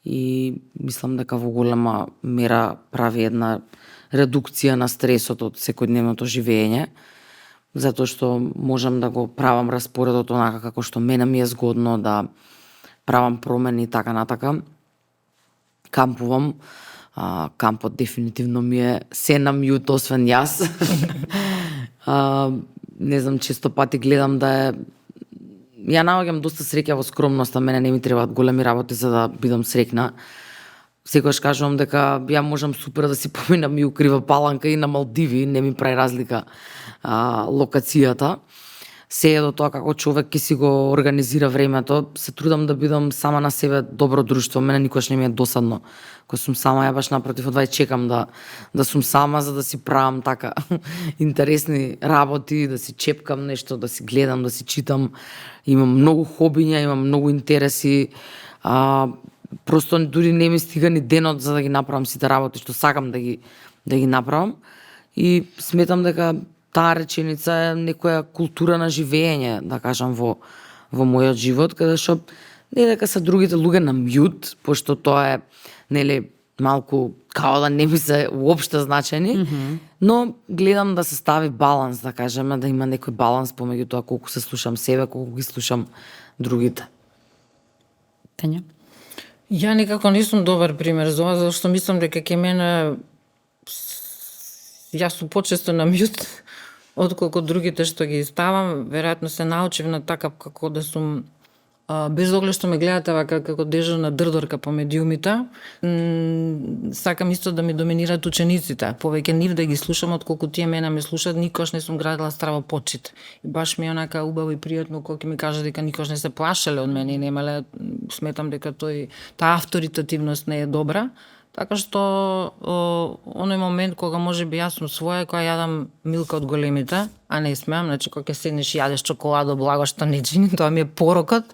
и мислам дека во голема мера прави една редукција на стресот од секојдневното живење. затоа што можам да го правам распоредот онака како што мене ми е згодно, да правам промени и така натака. Кампувам. Кампот дефинитивно ми е се на мјут, освен јас. Не знам, често пати гледам да е... Ја наоѓам доста среќа во скромноста, мене не ми требаат големи работи за да бидам среќна. Секогаш кажувам дека ја можам супер да си поминам и у Крива Паланка и на Малдиви, не ми прави разлика локацијата. Се е до тоа како човек ќе си го организира времето, се трудам да бидам сама на себе добро друштво, мене никош не ми е досадно. Кога сум сама, ја баш напротив од чекам да сум сама за да си правам така интересни работи, да си чепкам нешто, да си гледам, да си читам. Имам многу хобиња, имам многу интереси. Просто дури не ми стига ни денот за да ги направам сите работи што сакам да ги направам. И сметам дека таа реченица е некоја култура на живење, да кажам, во мојот живот, каде што не дека се другите луѓе на мјут, пошто тоа е, нели, малку као да не ми се уопште значени, но гледам да се стави баланс, да кажеме, да има некој баланс помеѓу тоа колку се слушам себе, колку ги слушам другите. Тања? Ја никако не сум добар пример за ова, зашто мислам дека ке мене јас сум почесто на мјут отколку другите што ги ставам. Веројатно се научив на така како да сум без оглед што ме гледате вака како дежурна дрдорка по медиумите, сакам исто да ми доминираат учениците. Повеќе нив да ги слушам отколку тие мене ме слушаат, никош не сум градила страва почит. И баш ми е онака убаво и пријатно кога ќе ми кажа дека никош не се плашеле од мене и немале, сметам дека таа авторитативност не е добра. Така што оној момент кога можеби јас сум своја, кога јадам милка од големите, а не смеам, значи кога ќе седнеш и јадеш чоколадо, благо што не чини, тоа ми е порокот.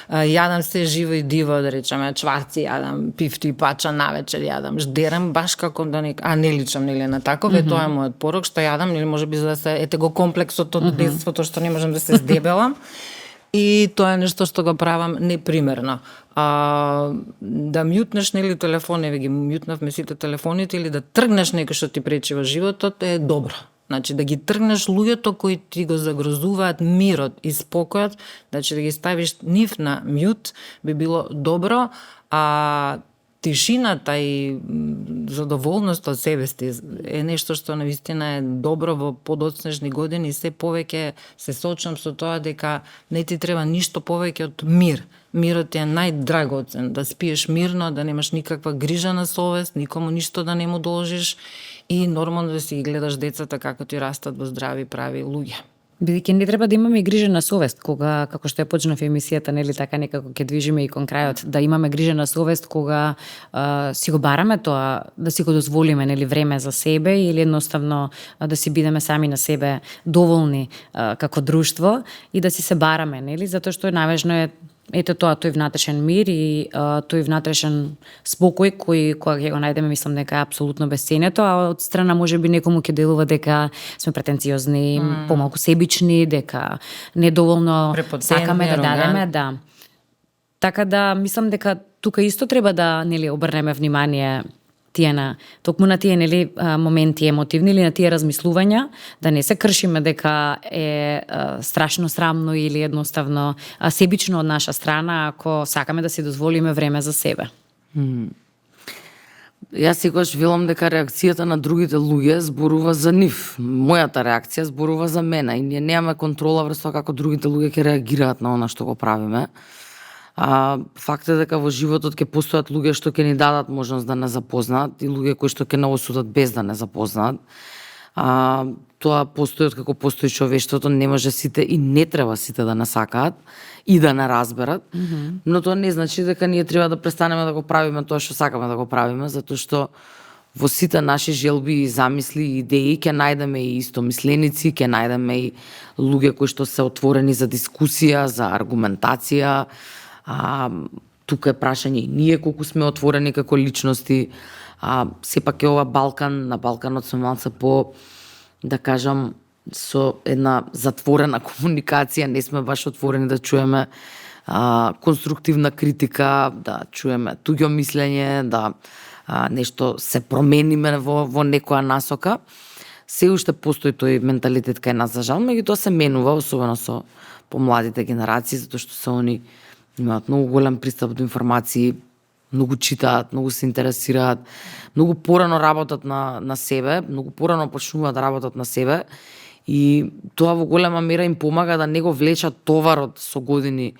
Јадам се живо и диво, да речеме, чварци, јадам пифти и пача навечер, јадам ждерам, баш како да не... А не личам, нели, на таков, тоа е мојот порок, што јадам, нели, можеби за да се... Ете го комплексот од детството, што не можам да се здебелам. И тоа е нешто што го правам непримерно. Да мјутнеш, нели, телефон, еве ги мјутнавме сите телефоните, или да тргнеш некој што ти пречи во животот е добро. Значи да ги тргнеш луѓето кои ти го загрозуваат мирот и спокојот, значи да ги ставиш нив на мјут би било добро, тишината и задоволноста од себести е нешто што навистина е добро во подоцнежни години и се повеќе се соочам со тоа дека не ти треба ништо повеќе од мир. Мирот е најдрагоцен, да спиеш мирно, да немаш никаква грижа на совест, никому ништо да не му должиш и нормално да си ги гледаш децата како ти растат во здрави прави луѓе. Бидејќи не треба да имаме и грижа на совест, кога, како што ја почнав емисијата, нели, така некако ќе движиме и кон крајот, да имаме грижа на совест кога си го бараме тоа, да си го дозволиме, нели, време за себе или едноставно да си бидеме сами на себе доволни како друштво и да си се бараме, нели, затоа што најважно е ето тоа, тој внатрешен мир и тој внатрешен спокој кој кога ќе го најдеме, мислам дека е апсолутно бесценето, а од страна можеби некому ќе делува дека сме претенциозни, помалку себични, дека недоволно сакаме да дадеме, да. Така да мислам дека тука исто треба да, нели, обрнеме внимание токму на тие, нели, моменти емотивни или на тие размислувања, да не се кршиме дека е страшно срамно или едноставно себично од наша страна ако сакаме да си дозволиме време за себе. Јас секогаш велам дека реакцијата на другите луѓе зборува за нив. Мојата реакција зборува за мене и ние немаме контрола врз тоа како другите луѓе ќе реагираат на она што го правиме. Факт е дека во животот ќе постојат луѓе што ќе ни дадат можност да не запознаат и луѓе кои што ќе не осудат без да не запознаат. Тоа постои од како постои човештвото, не може сите и не треба сите да не сакаат и да не разберат, но тоа не значи дека ние треба да престанеме да го правиме тоа што сакаме да го правиме, затоа што во сите наши желби и замисли и идеи ќе најдеме и истомисленици, ќе најдеме и луѓе кои што се отворени за дискусија, за аргументација. Тука е прашање и ние колку сме отворени како личности. Сепак е ова Балкан, на Балканот сме малце по, да кажам, со една затворена комуникација, не сме баш отворени да чуеме конструктивна критика, да чуеме туѓо мислење, да нешто се промениме во некоја насока. се уште постои тој менталитет кај нас за жал, меѓутоа се менува, особено со помладите генерации, затоа што се они имаат многу голем пристап до информации, многу читаат, многу се интересираат, многу порано работат на себе, многу порано почнуваат да работат на себе и тоа во голема мера им помага да не го влечат товарот со години,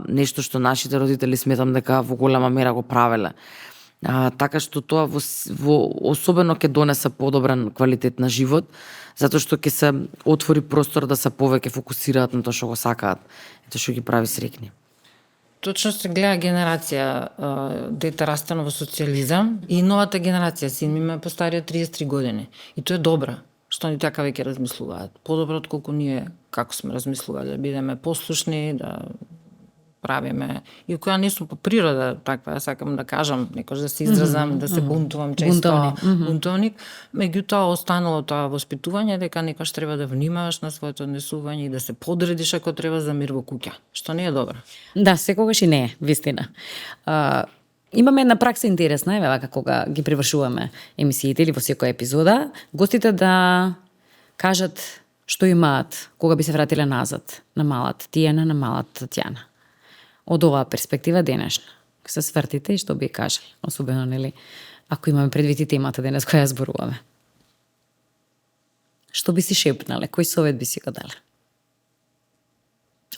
нешто што нашите родители сметам дека во голема мера го правеле. Така што тоа особено ќе донесе подобрен квалитет на живот, затоа што ќе се отвори простор да се повеќе фокусираат на тоа што го сакаат, тоа што ги прави среќни. Точно се гледа генерација, дете растено во социјализам и новата генерација, син ми ме постарија 33 години. И тоа е добра, што они така веќе размислуваат. Подобро отколку ние како сме размислували, да бидеме послушни, да правиме. И која не сум по природа таква, сакам да кажам, некош да се изразам, да се бунтувам често, бунтовник. Меѓутоа останало тоа воспитување дека некош треба да внимаваш на своето однесување и да се подредиш ако треба за мир во куќа, што не е добро. Да, секогаш и не е, вистина. Имаме една пракса интересна, еве вака кога ги привршуваме емисиите или во секоја епизода, гостите да кажат што имаат кога би се вратиле назад на малата Тијана, на малата Татјана. Од оваа перспектива денешна. Се свртите и што би кажали, особено нели ако имаме предвид и темата денес која зборуваме. Што би си шепнале, кој совет би си го дале?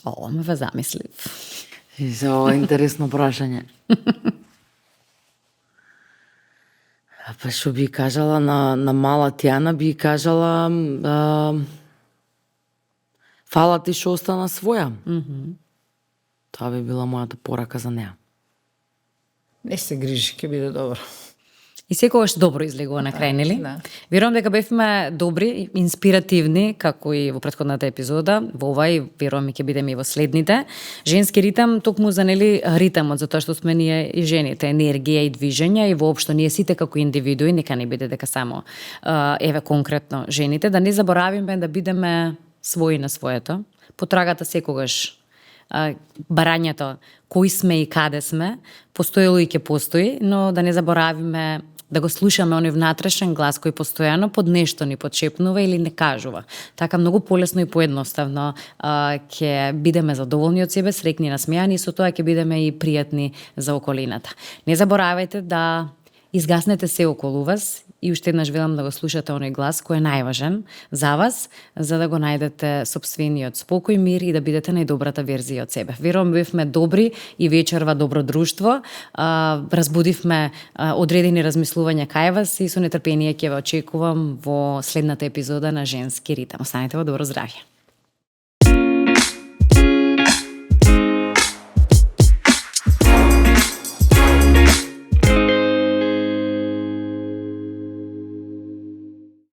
Ме ве замислив. За ова интересно прашање. Па што би кажала на мала Тијана, би кажала фала ти што остана своја. Тоа би била мојата порака за неа. Не се грижи, ќе биде добро. И секогаш добро излегува на крај, нели? Да. Верувам дека бевме добри, инспиративни, како и во претходната епизода, во ова и верувам ќе бидеме и во следните. Женски ритам, токму за нели ритамот, затоа што сме ние и жените, енергија и движење и воопшто ние сите како индивидуи, нека не биде дека само еве конкретно жените, да не заборавиме да бидеме своји на своето. Потрагата секогаш барањето кои сме и каде сме, постоело и ќе постои, но да не заборавиме да го слушаме оној внатрешен глас кој постојано под нешто ни подшепнува или не кажува. Така многу полесно и поедноставно ќе бидеме задоволни од себе, среќни, насмејани и со тоа ќе бидеме и пријатни за околината. Не заборавајте да изгаснете се околу вас и уште еднаш велам да го слушате оној глас кој е најважен за вас, за да го најдете сопствениот спокој, мир и да бидете најдобрата верзија од себе. Верувам бевме добри и вечерва добро друштво, разбудивме одредени размислувања кај вас и со нетрпение ќе ве очекувам во следната епизода на Женски ритам. Останете во добро здравје.